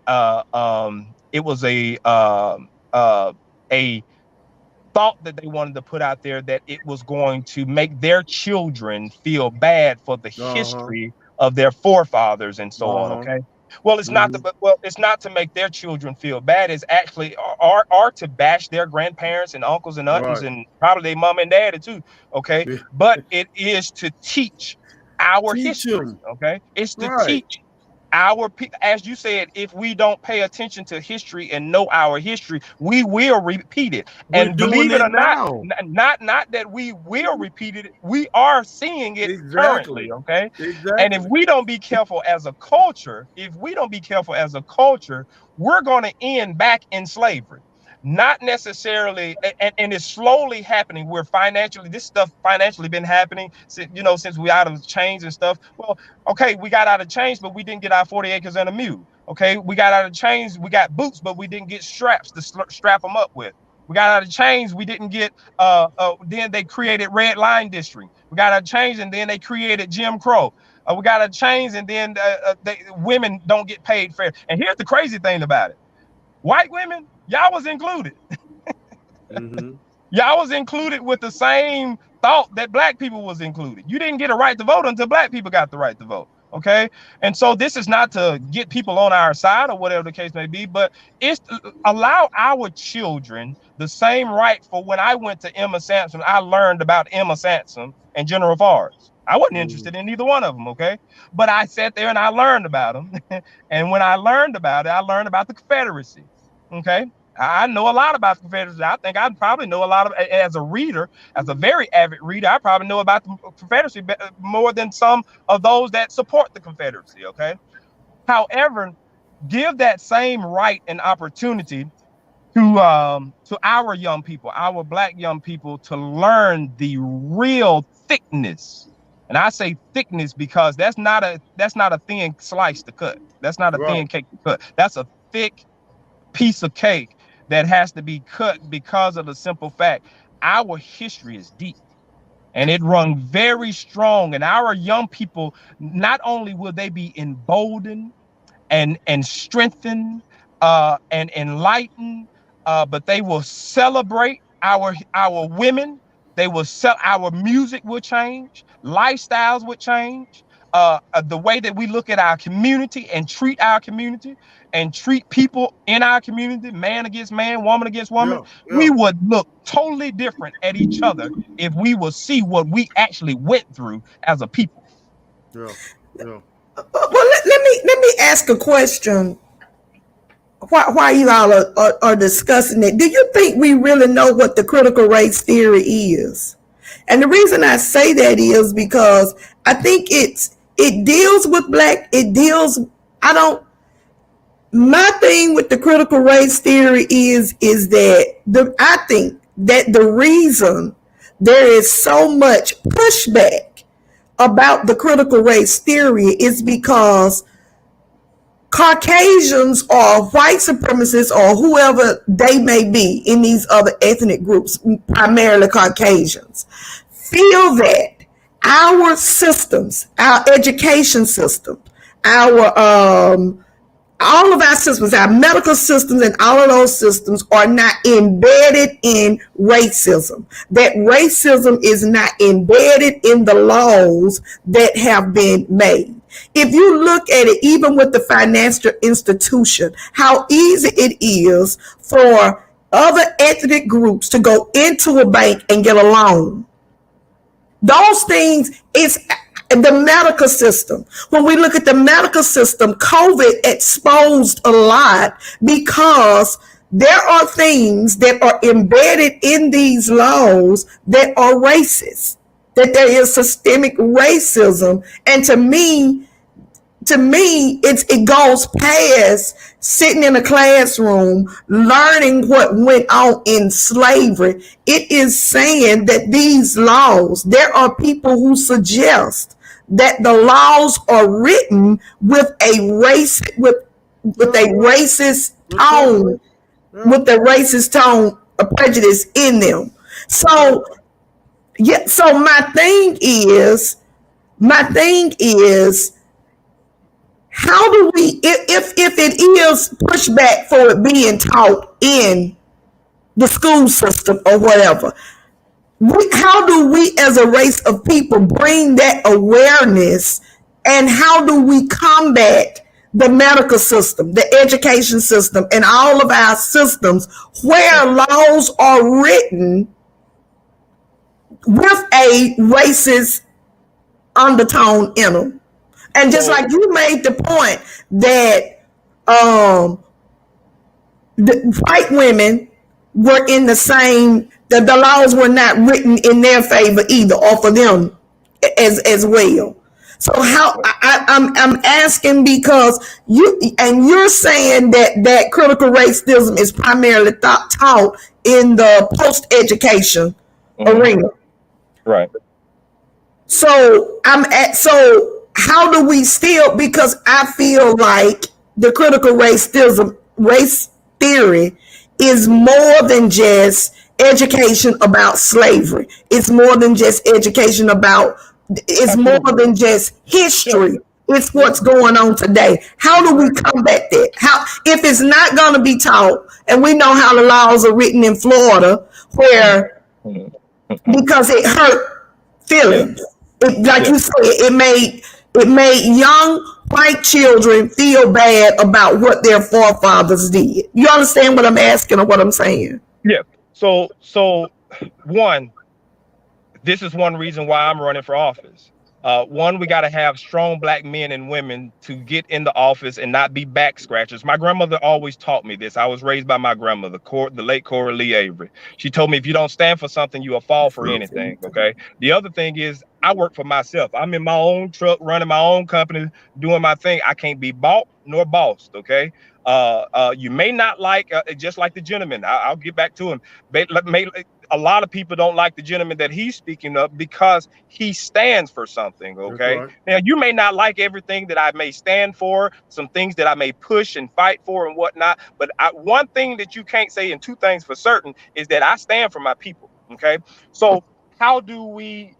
thought that they wanted to put out there, that it was going to make their children feel bad for the history of their forefathers and so on. Okay. Well, it's not it's not to make their children feel bad. It's actually are to bash their grandparents and uncles and aunts and probably their mom and daddy too. Okay. Yeah. But it is to teach our history. Okay. It's to teach our people. As you said, if we don't pay attention to history and know our history, we will repeat it. And believe it or not that we will repeat it, we are seeing it currently. Okay. And if we don't be careful as a culture, we're going to end back in slavery. Not necessarily, and it's slowly happening. This stuff financially been happening since we out of chains and stuff. Well, okay, we got out of chains, but we didn't get our 40 acres and a mule. Okay, we got out of chains, we got boots, but we didn't get straps to strap them up with. We got out of chains, we didn't get. Then they created red line district. We got out of chains, and then they created Jim Crow. We got out of chains, and then women don't get paid fair. And here's the crazy thing about it: white women, y'all was included. Y'all was included with the same thought that black people was included. You didn't get a right to vote until black people got the right to vote. Okay. And so this is not to get people on our side or whatever the case may be, but it's to allow our children the same right. For when I went to Emma Sampson, I learned about Emma Sampson and General Forrest. I wasn't interested in either one of them. Okay. But I sat there and I learned about them. And when I learned about it, I learned about the Confederacy. Okay. I know a lot about the Confederacy. I think I probably know a lot of, as a reader, as a very avid reader, I probably know about the Confederacy more than some of those that support the Confederacy. Okay. However, give that same right and opportunity to our young people, our black young people, to learn the real thickness. And I say thickness because that's not a thin slice to cut. That's not a thin cake to cut. That's a thick piece of cake that has to be cut, because of the simple fact our history is deep and it runs very strong. And our young people, not only will they be emboldened and strengthened and enlightened, but they will celebrate our women. They will our music will change, lifestyles will change. The way that we look at our community and treat our community and treat people in our community, man against man, woman against woman, we would look totally different at each other if we will see what we actually went through as a people. Well, let me ask a question. Why you all are discussing it? Do you think we really know what the critical race theory is? And the reason I say that is because I think it deals with my thing with the critical race theory is that I think that the reason there is so much pushback about the critical race theory is because Caucasians or white supremacists or whoever they may be in these other ethnic groups, primarily Caucasians, feel that our systems, our education system, all of our systems, our medical systems and all of those systems are not embedded in racism. That racism is not embedded in the laws that have been made. If you look at it, even with the financial institution, how easy it is for other ethnic groups to go into a bank and get a loan. Those things is the medical system. When we look at the medical system, COVID exposed a lot because there are things that are embedded in these laws that are racist, that there is systemic racism. And to me, it goes past sitting in a classroom learning what went on in slavery. It is saying that these laws, there are people who suggest that the laws are written with a racist tone with the racist tone of prejudice in them. So yeah, so my thing is, how do we, if it is pushback for it being taught in the school system or whatever, how do we as a race of people bring that awareness, and how do we combat the medical system, the education system, and all of our systems where laws are written with a racist undertone in them? And just like you made the point that the white women were in the same, that the laws were not written in their favor either, or for them as well. So how I'm asking, because you're saying that critical racism is primarily taught in the post-education arena, right? So so how do we still, because I feel like the critical race theory is more than just education about slavery. It's more than just education about, it's more than just history. It's what's going on today. How do we combat that? How, if it's not going to be taught, and we know how the laws are written in Florida, where because it hurt feelings, like you said, it made young white children feel bad about what their forefathers did. You understand what I'm asking or what I'm saying? Yeah. So one, this is one reason why I'm running for office. One, we got to have strong black men and women to get in the office and not be back scratchers. My grandmother always taught me this. I was raised by my grandmother, the late Cora Lee Avery. She told me, if you don't stand for something, you will fall for anything. Okay. The other thing is, I work for myself. I'm in my own truck, running my own company, doing my thing. I can't be bought nor bossed. Okay. You may not like, just like the gentleman, I'll get back to him. A lot of people don't like the gentleman that he's speaking of because he stands for something. Okay. Right. Now, you may not like everything that I may stand for, some things that I may push and fight for and whatnot. But one thing that you can't say, and two things for certain, is that I stand for my people. Okay. So how do we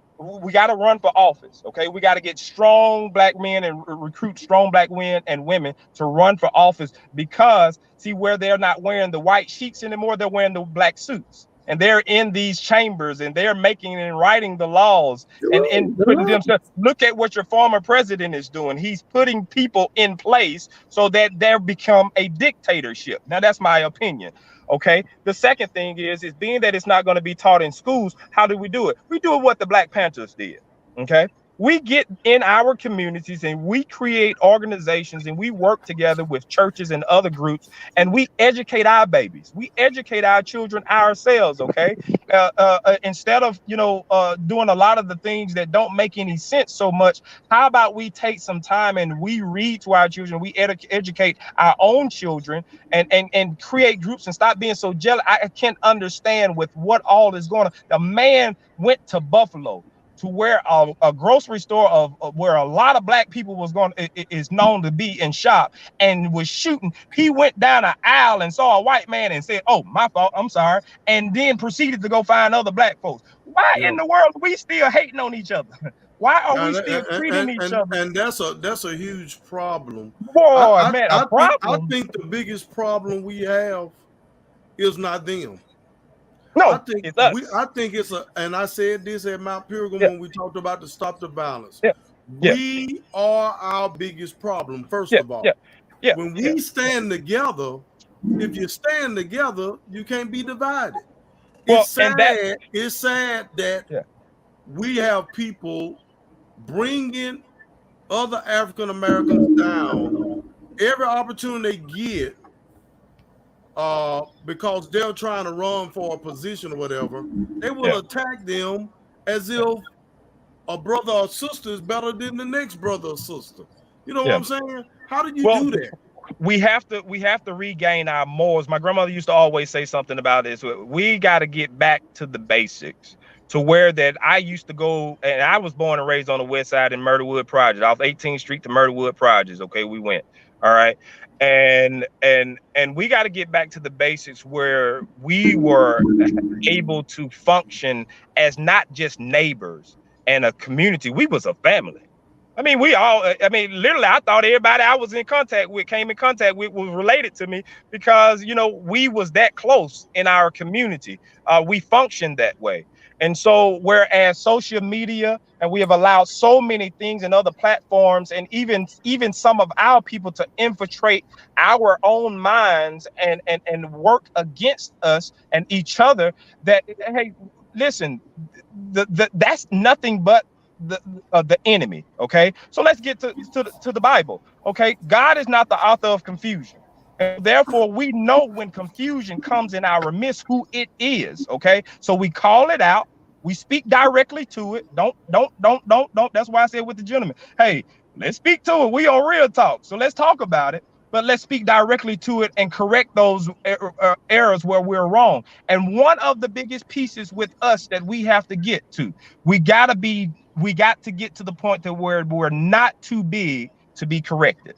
got to run for office. Okay. We got to get strong black men and recruit strong black men and women to run for office, because see, where they're not wearing the white sheets anymore, they're wearing the black suits. And they're in these chambers and they're making and writing the laws and putting themselves. Look at what your former president is doing. He's putting people in place so that they become a dictatorship. Now, that's my opinion. Okay. The second thing is being that it's not going to be taught in schools. How do we do it? We do it what the Black Panthers did. Okay. We get in our communities and we create organizations and we work together with churches and other groups, and we educate our babies. We educate our children ourselves. Okay. Instead of, doing a lot of the things that don't make any sense so much, how about we take some time and we read to our children, we educate our own children and create groups and stop being so jealous. I can't understand with what all is going on. The man went to Buffalo, to where a grocery store of where a lot of black people is known to be in shop, and was shooting. He went down an aisle and saw a white man and said, "Oh, my fault, I'm sorry," and then proceeded to go find other black folks. Why in the world are we still hating on each other? Why are we still treating each other? And that's a huge problem. Boy, I think the biggest problem we have is not them. No, I think it's and I said this at Mount Pilgrim when we talked about the Stop the Violence. We are our biggest problem, first of all. When we stand together, if you stand together, you can't be divided. It's sad that we have people bringing other African Americans down every opportunity they get, because they're trying to run for a position or whatever. They will attack them as if a brother or sister is better than the next brother or sister. You know what I'm saying? How do you do that? We have to regain our morals. My grandmother used to always say something about this. We got to get back to the basics, to where that I used to go, and I was born and raised on the west side in Myrtlewood Project, off 18th Street to Myrtlewood Projects. Okay, we went. All right. And we got to get back to the basics where we were able to function as not just neighbors and a community. We was a family. I mean, literally, I thought everybody I was in contact with, came in contact with, was related to me because, we was that close in our community. We functioned that way. And so whereas social media, and we have allowed so many things and other platforms, and even some of our people to infiltrate our own minds and work against us and each other, that, hey, listen, that's nothing but the enemy. Okay, so let's get to the Bible. Okay, God is not the author of confusion, and therefore we know when confusion comes in our midst who it is. Okay, so we call it out, we speak directly to it. Don't. That's why I said with the gentleman, hey, let's speak to it. We on real talk, so let's talk about it, but let's speak directly to it and correct those errors where we're wrong. And one of the biggest pieces with us that we have to get to, we got to get to the point that where we're not too big to be corrected.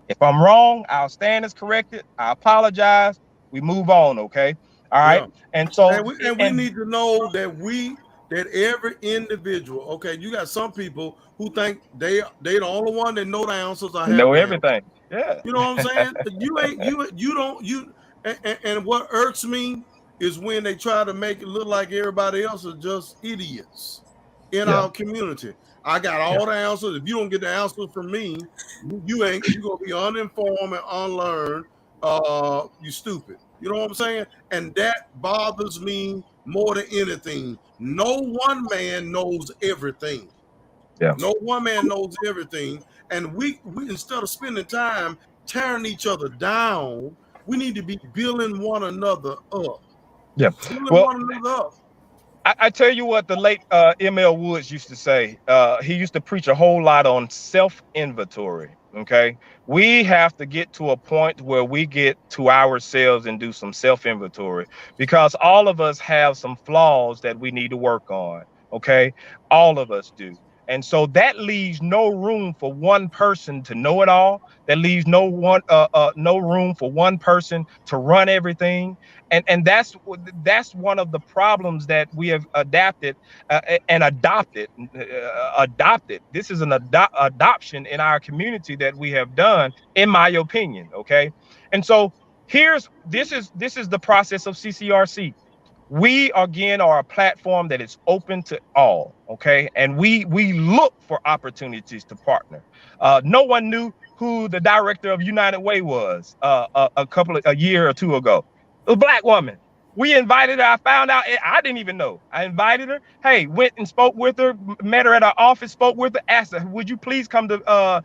If I'm wrong, I'll stand as corrected. I apologize. We move on. Okay. All right. Yeah. And so, we need to know that every individual, okay, you got some people who think they the only one that know the answers or know everything. Yeah. You know what I'm saying? And what irks me is when they try to make it look like everybody else is just idiots in our community. I got all the answers. If you don't get the answers from me, you're gonna be uninformed and unlearned. You stupid. You know what I'm saying? And that bothers me more than anything. No one man knows everything. Yeah. No one man knows everything. And we instead of spending time tearing each other down, we need to be building one another up. Yeah. Building one another up. I tell you what the late M.L. Woods used to say. He used to preach a whole lot on self-inventory. Okay, we have to get to a point where we get to ourselves and do some self-inventory, because all of us have some flaws that we need to work on. Okay, all of us do. And so that leaves no room for one person to know it all. That leaves no room for one person to run everything. And that's one of the problems that we have adapted and adopted. This is an adoption in our community that we have done, in my opinion. Okay, and so this is the process of CCRC. We again are a platform that is open to all. Okay, and we look for opportunities to partner. No one knew who the director of United Way was a year or two ago. A black woman. We invited her. I found out. I didn't even know. I invited her. Hey, went and spoke with her. Met her at our office. Spoke with her. Asked her, "Would you please come to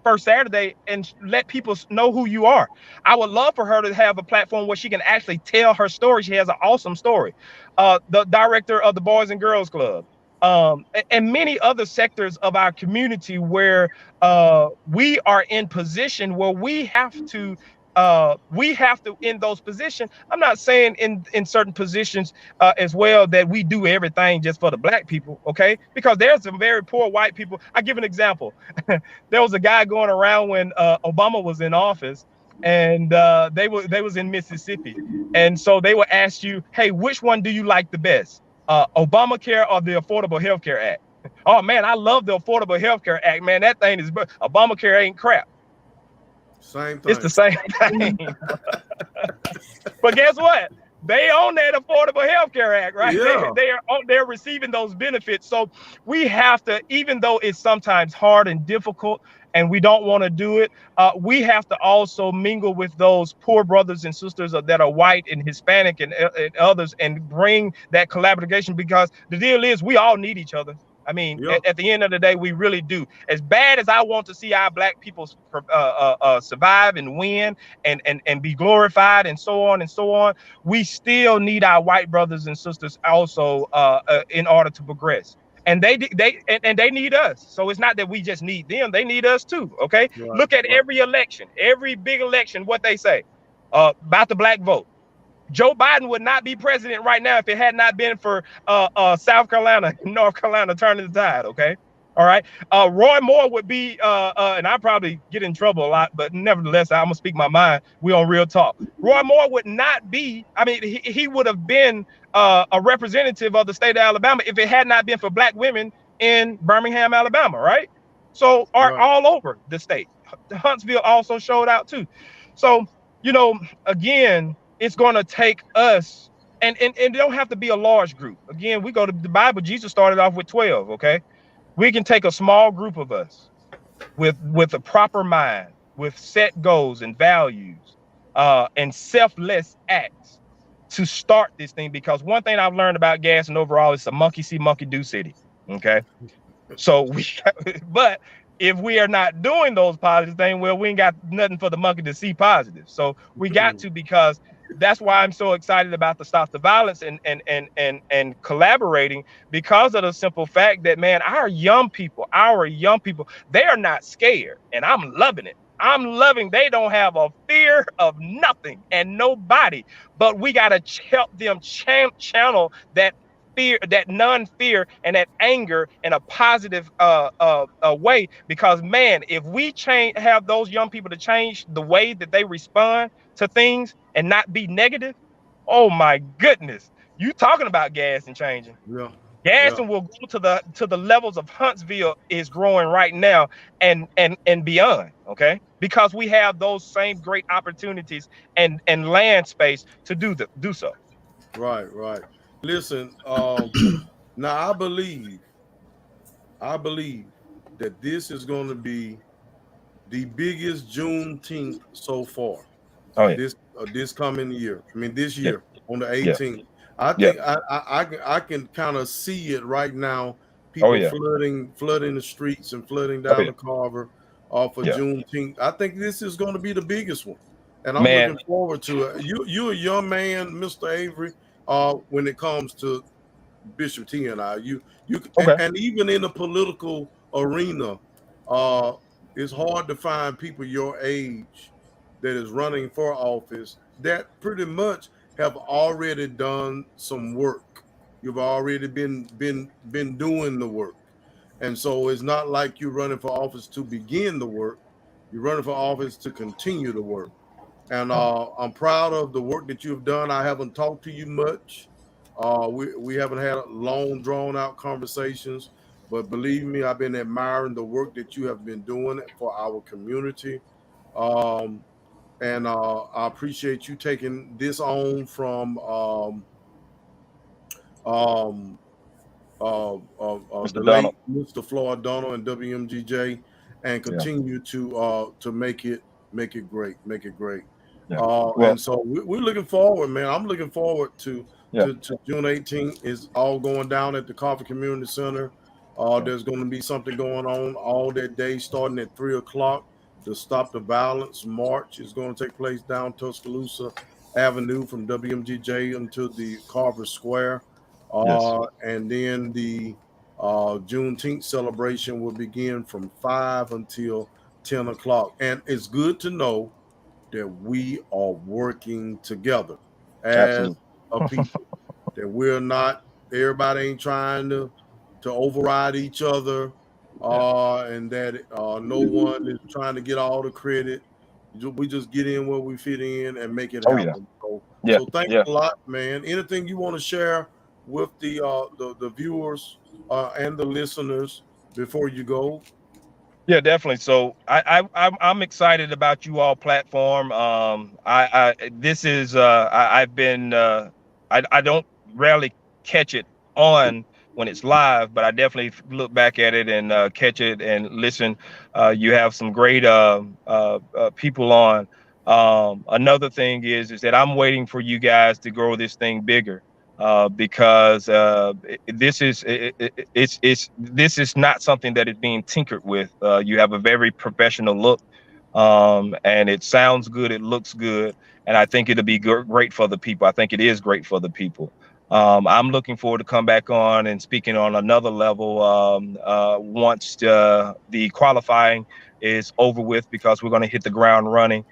First Saturday and let people know who you are?" I would love for her to have a platform where she can actually tell her story. She has an awesome story. The director of the Boys and Girls Club, and many other sectors of our community where we are in position where we have to in those positions. I'm not saying in certain positions as well that we do everything just for the black people, okay? Because there's some very poor white people. I give an example. There was a guy going around when Obama was in office, and they was in Mississippi, and so they would ask you, hey, which one do you like the best, Obamacare or the Affordable Health Care Act? Oh man, I love the Affordable Health Care Act, man. That thing is, Obamacare ain't crap. Same thing. It's the same thing. But guess what? They own that Affordable Health Care Act, right? Yeah. They're receiving those benefits. So we have to, even though it's sometimes hard and difficult and we don't want to do it, we have to also mingle with those poor brothers and sisters that are white and Hispanic and others, and bring that collaboration, because the deal is we all need each other. I mean, yep. At the end of the day, we really do. As bad as I want to see our black people survive and win and be glorified and so on, we still need our white brothers and sisters also in order to progress. And they need us. So it's not that we just need them; they need us too. Okay, right. Look at every election, every big election. What they say about the black vote. Joe Biden would not be president right now if it had not been for South Carolina, North Carolina turning the tide. Okay, All right. Roy Moore would be, and I probably get in trouble a lot, but nevertheless, I'm gonna speak my mind. We on Real Talk. Roy Moore would not be. I mean, he would have been a representative of the state of Alabama if it had not been for black women in Birmingham, Alabama. Right. So, all over the state. Huntsville also showed out too. So, again, it's gonna take us. And it don't have to be a large group. Again, we go to the Bible. Jesus started off with 12. Okay. We can take a small group of us with a proper mind, with set goals and values, and selfless acts to start this thing. Because one thing I've learned about Gadsden overall is a monkey see, monkey do city. Okay. So but if we are not doing those positive things, well, we ain't got nothing for the monkey to see positive. So we got to, because that's why I'm so excited about the Stop the Violence and collaborating, because of the simple fact that, man, our young people, they are not scared, and I'm loving it. They don't have a fear of nothing and nobody, but we got to help them channel that fear, that non-fear, and that anger in a positive way. Because, man, if we have those young people to change the way that they respond to things and not be negative, oh my goodness, you talking about Gadsden changing. Yeah. Gadsden will go to the levels of Huntsville is growing right now and beyond. Okay, because we have those same great opportunities and land space to do so. Right. Listen, now I believe that this is going to be the biggest Juneteenth so far. Oh, yeah. This coming year. I mean, this year on the 18th. Yeah. I think I can kind of see it right now. People flooding the streets and flooding down the Carver for Juneteenth. I think this is going to be the biggest one, and I'm looking forward to it. You're a young man, Mr. Avery. When it comes to Bishop T and I, and even in the political arena, it's hard to find people your age that is running for office that pretty much have already done some work. You've already been doing the work, and so it's not like you're running for office to begin the work. You're running for office to continue the work. And I'm proud of the work that you've done. I haven't talked to you much. We haven't had long, drawn-out conversations. But believe me, I've been admiring the work that you have been doing for our community. And I appreciate you taking this on from the late Mr. Floyd Donald and WMGJ, and continue to make it great. Yeah. And so we're looking forward, man. I'm looking forward to June 18th. Is all going down at the Coffee Community Center. There's going to be something going on all that day, starting at 3:00. The Stop the Violence March is going to take place down Tuscaloosa Avenue from WMGJ until the Carver Square. And then the Juneteenth celebration will begin from 5 until 10 o'clock. And it's good to know that we are working together as a people, that we're not, everybody ain't trying to override each other, and that no one is trying to get all the credit. We just get in where we fit in and make it happen. So thank you a lot, man. Anything you want to share with the viewers and the listeners before you go? Yeah, definitely. So I'm excited about you all platform. This is I've been I don't rarely catch it on when it's live, but I definitely look back at it and catch it and listen. You have some great people on. Another thing is that I'm waiting for you guys to grow this thing bigger. Because this is not something that is being tinkered with. You have a very professional look, and it sounds good, it looks good, and I think it'll be great for the people. I think it is great for the people. I'm looking forward to come back on and speaking on another level once the qualifying is over with, because we're going to hit the ground running,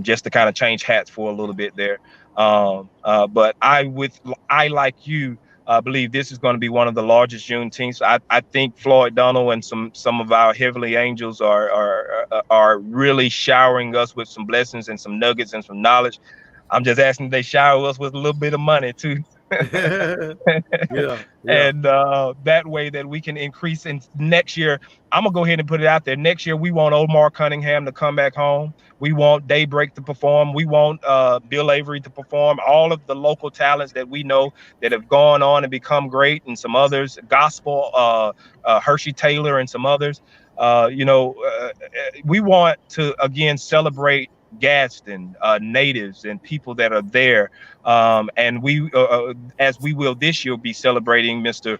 just to kind of change hats for a little bit there. But I like you, I believe this is going to be one of the largest Juneteenths. I think Floyd Donald and some of our heavenly angels are really showering us with some blessings and some nuggets and some knowledge. I'm just asking they shower us with a little bit of money too. Yeah. And that way that we can increase in next year. I'm gonna go ahead and put it out there. Next year, we want Omar Cunningham to come back home. We want Daybreak to perform. We want Bill Avery to perform. All of the local talents that we know that have gone on and become great, and some others, gospel, Hershey Taylor, and some others. We want to again celebrate Gadsden natives and people that are there, and we, as we will this year, be celebrating Mr.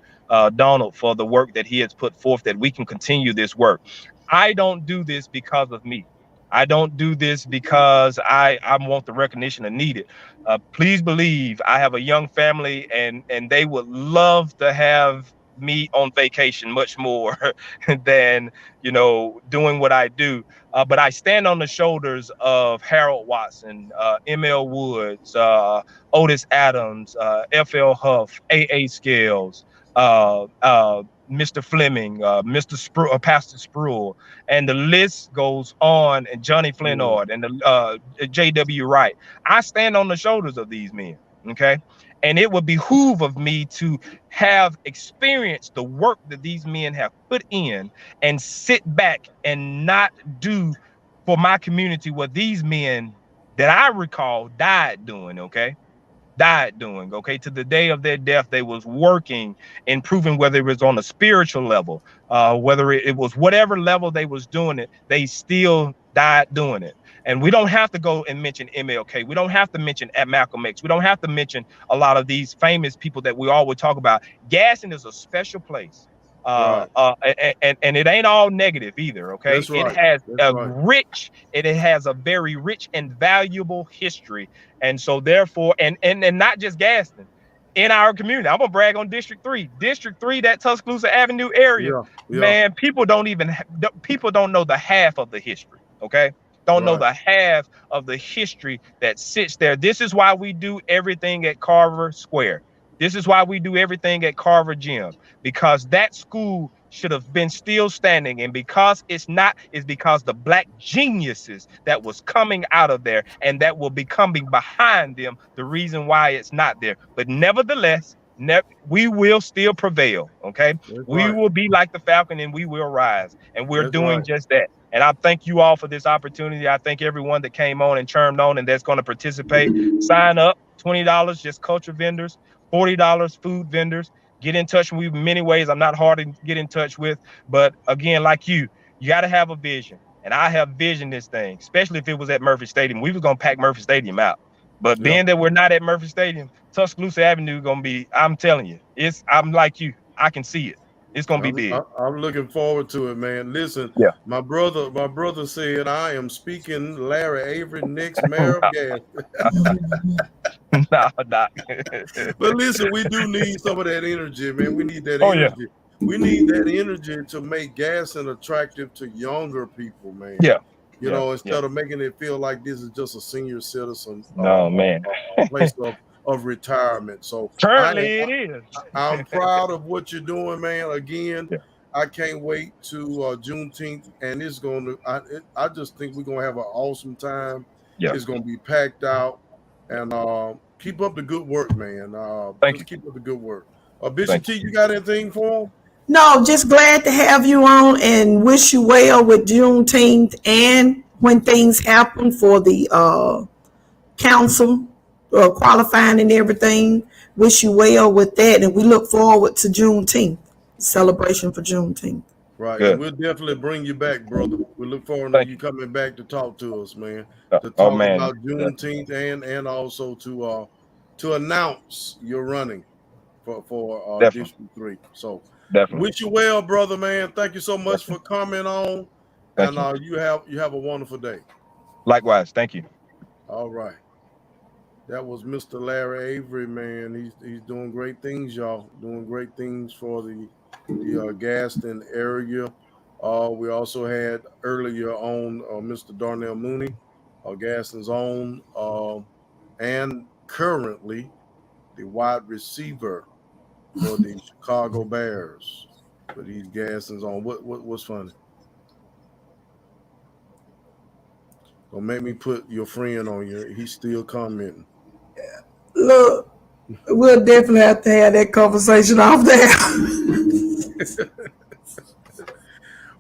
Donald for the work that he has put forth, that we can continue this work. I don't do this because of me. I don't do this because I want the recognition and need it. Please believe I have a young family, and they would love to have me on vacation much more than doing what I do. But I stand on the shoulders of Harold Watson, M.L. Woods, Otis Adams, F.L. Huff, A.A. Scales, Mr. Fleming, Pastor Spruill, and the list goes on, and Johnny Flynn-Ord, and J.W. Wright. I stand on the shoulders of these men, okay? And it would behoove of me to have experienced the work that these men have put in and sit back and not do for my community what these men that I recall died doing, okay? To the day of their death, they was working, improving, whether it was on a spiritual level, whether it was whatever level they was doing it, they still died doing it. And we don't have to go and mention MLK. We don't have to mention Malcolm X. We don't have to mention a lot of these famous people that we always talk about. Gadsden is a special place. And it ain't all negative either, okay? That's right. It has a very rich and valuable history. And so therefore, and not just Gadsden, in our community, I'm gonna brag on District 3. District 3, that Tuscaloosa Avenue area, man, people don't know the half of the history, okay? Don't know the half of the history that sits there. This is why we do everything at Carver Square. This is why we do everything at Carver Gym, because that school should have been still standing. And because it's not, is because the black geniuses that was coming out of there and that will be coming behind them, the reason why it's not there. But nevertheless, we will still prevail, okay? We will be like the falcon and we will rise. And we're doing just that. And I thank you all for this opportunity. I thank everyone that came on and chirmed on and that's going to participate. Sign up, $20, just culture vendors, $40 food vendors. Get in touch with me in many ways. I'm not hard to get in touch with, but again, like you got to have a vision. And I have vision this thing, especially if it was at Murphy Stadium. We was going to pack Murphy Stadium out. But being that we're not at Murphy Stadium, Tuscaloosa Avenue going to be, I'm telling you, I'm like you. I can see it. It's going to be big. I'm looking forward to it, man. Listen, my brother said I am speaking Larry Avery, next mayor of Gadsden. Nah. But listen, we do need some of that energy, man. We need that energy. We need that energy to make Gadsden attractive to younger people, man. Instead of making it feel like this is just a senior citizen place of retirement. So currently it is. I'm proud of what you're doing, man. Again, I can't wait to Juneteenth, and it's going to. I just think we're going to have an awesome time. It's going to be packed out, and keep up the good work, man. Keep up the good work. Bishop T, you got anything for him? No, just glad to have you on and wish you well with Juneteenth and when things happen for the council qualifying and everything. Wish you well with that, and we look forward to Juneteenth, celebration for Juneteenth. Right, and we'll definitely bring you back, brother. We look forward to you coming back to talk to us, man. To talk about Juneteenth and also to announce you're running for District 3. So wish you well, brother, man. Thank you so much for coming on, and you have a wonderful day. Likewise, thank you. All right. That was Mr. Larry Avery, man. He's doing great things, y'all. Doing great things for the Gadsden area. We also had earlier on Mr. Darnell Mooney, Gadsden's own, and currently the wide receiver for the Chicago Bears. For these Gadsden's on. What's funny? Don't make me put your friend on you. He's still commenting. Look, we'll definitely have to have that conversation off there.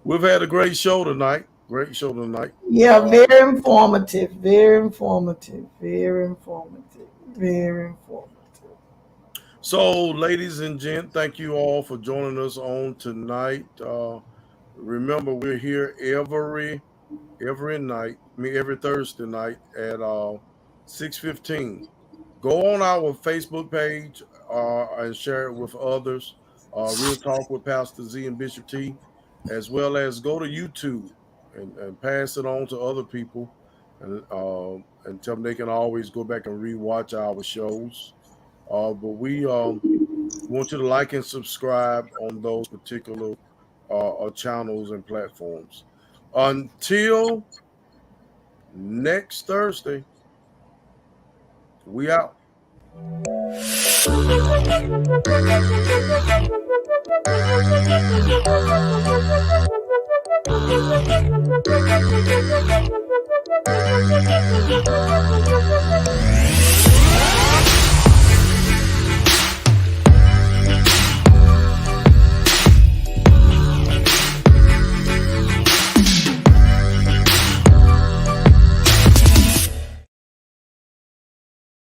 We've had a great show tonight. Great show tonight. Yeah, very informative. Very informative. Very informative. Very informative. So, ladies and gents, thank you all for joining us on tonight. Remember, we're here every Thursday night at 6:15. Go on our Facebook page and share it with others. Real Talk with Pastor Z and Bishop T, as well as go to YouTube and pass it on to other people, and tell them they can always go back and rewatch our shows. But we want you to like and subscribe on those particular channels and platforms. Until next Thursday, we out.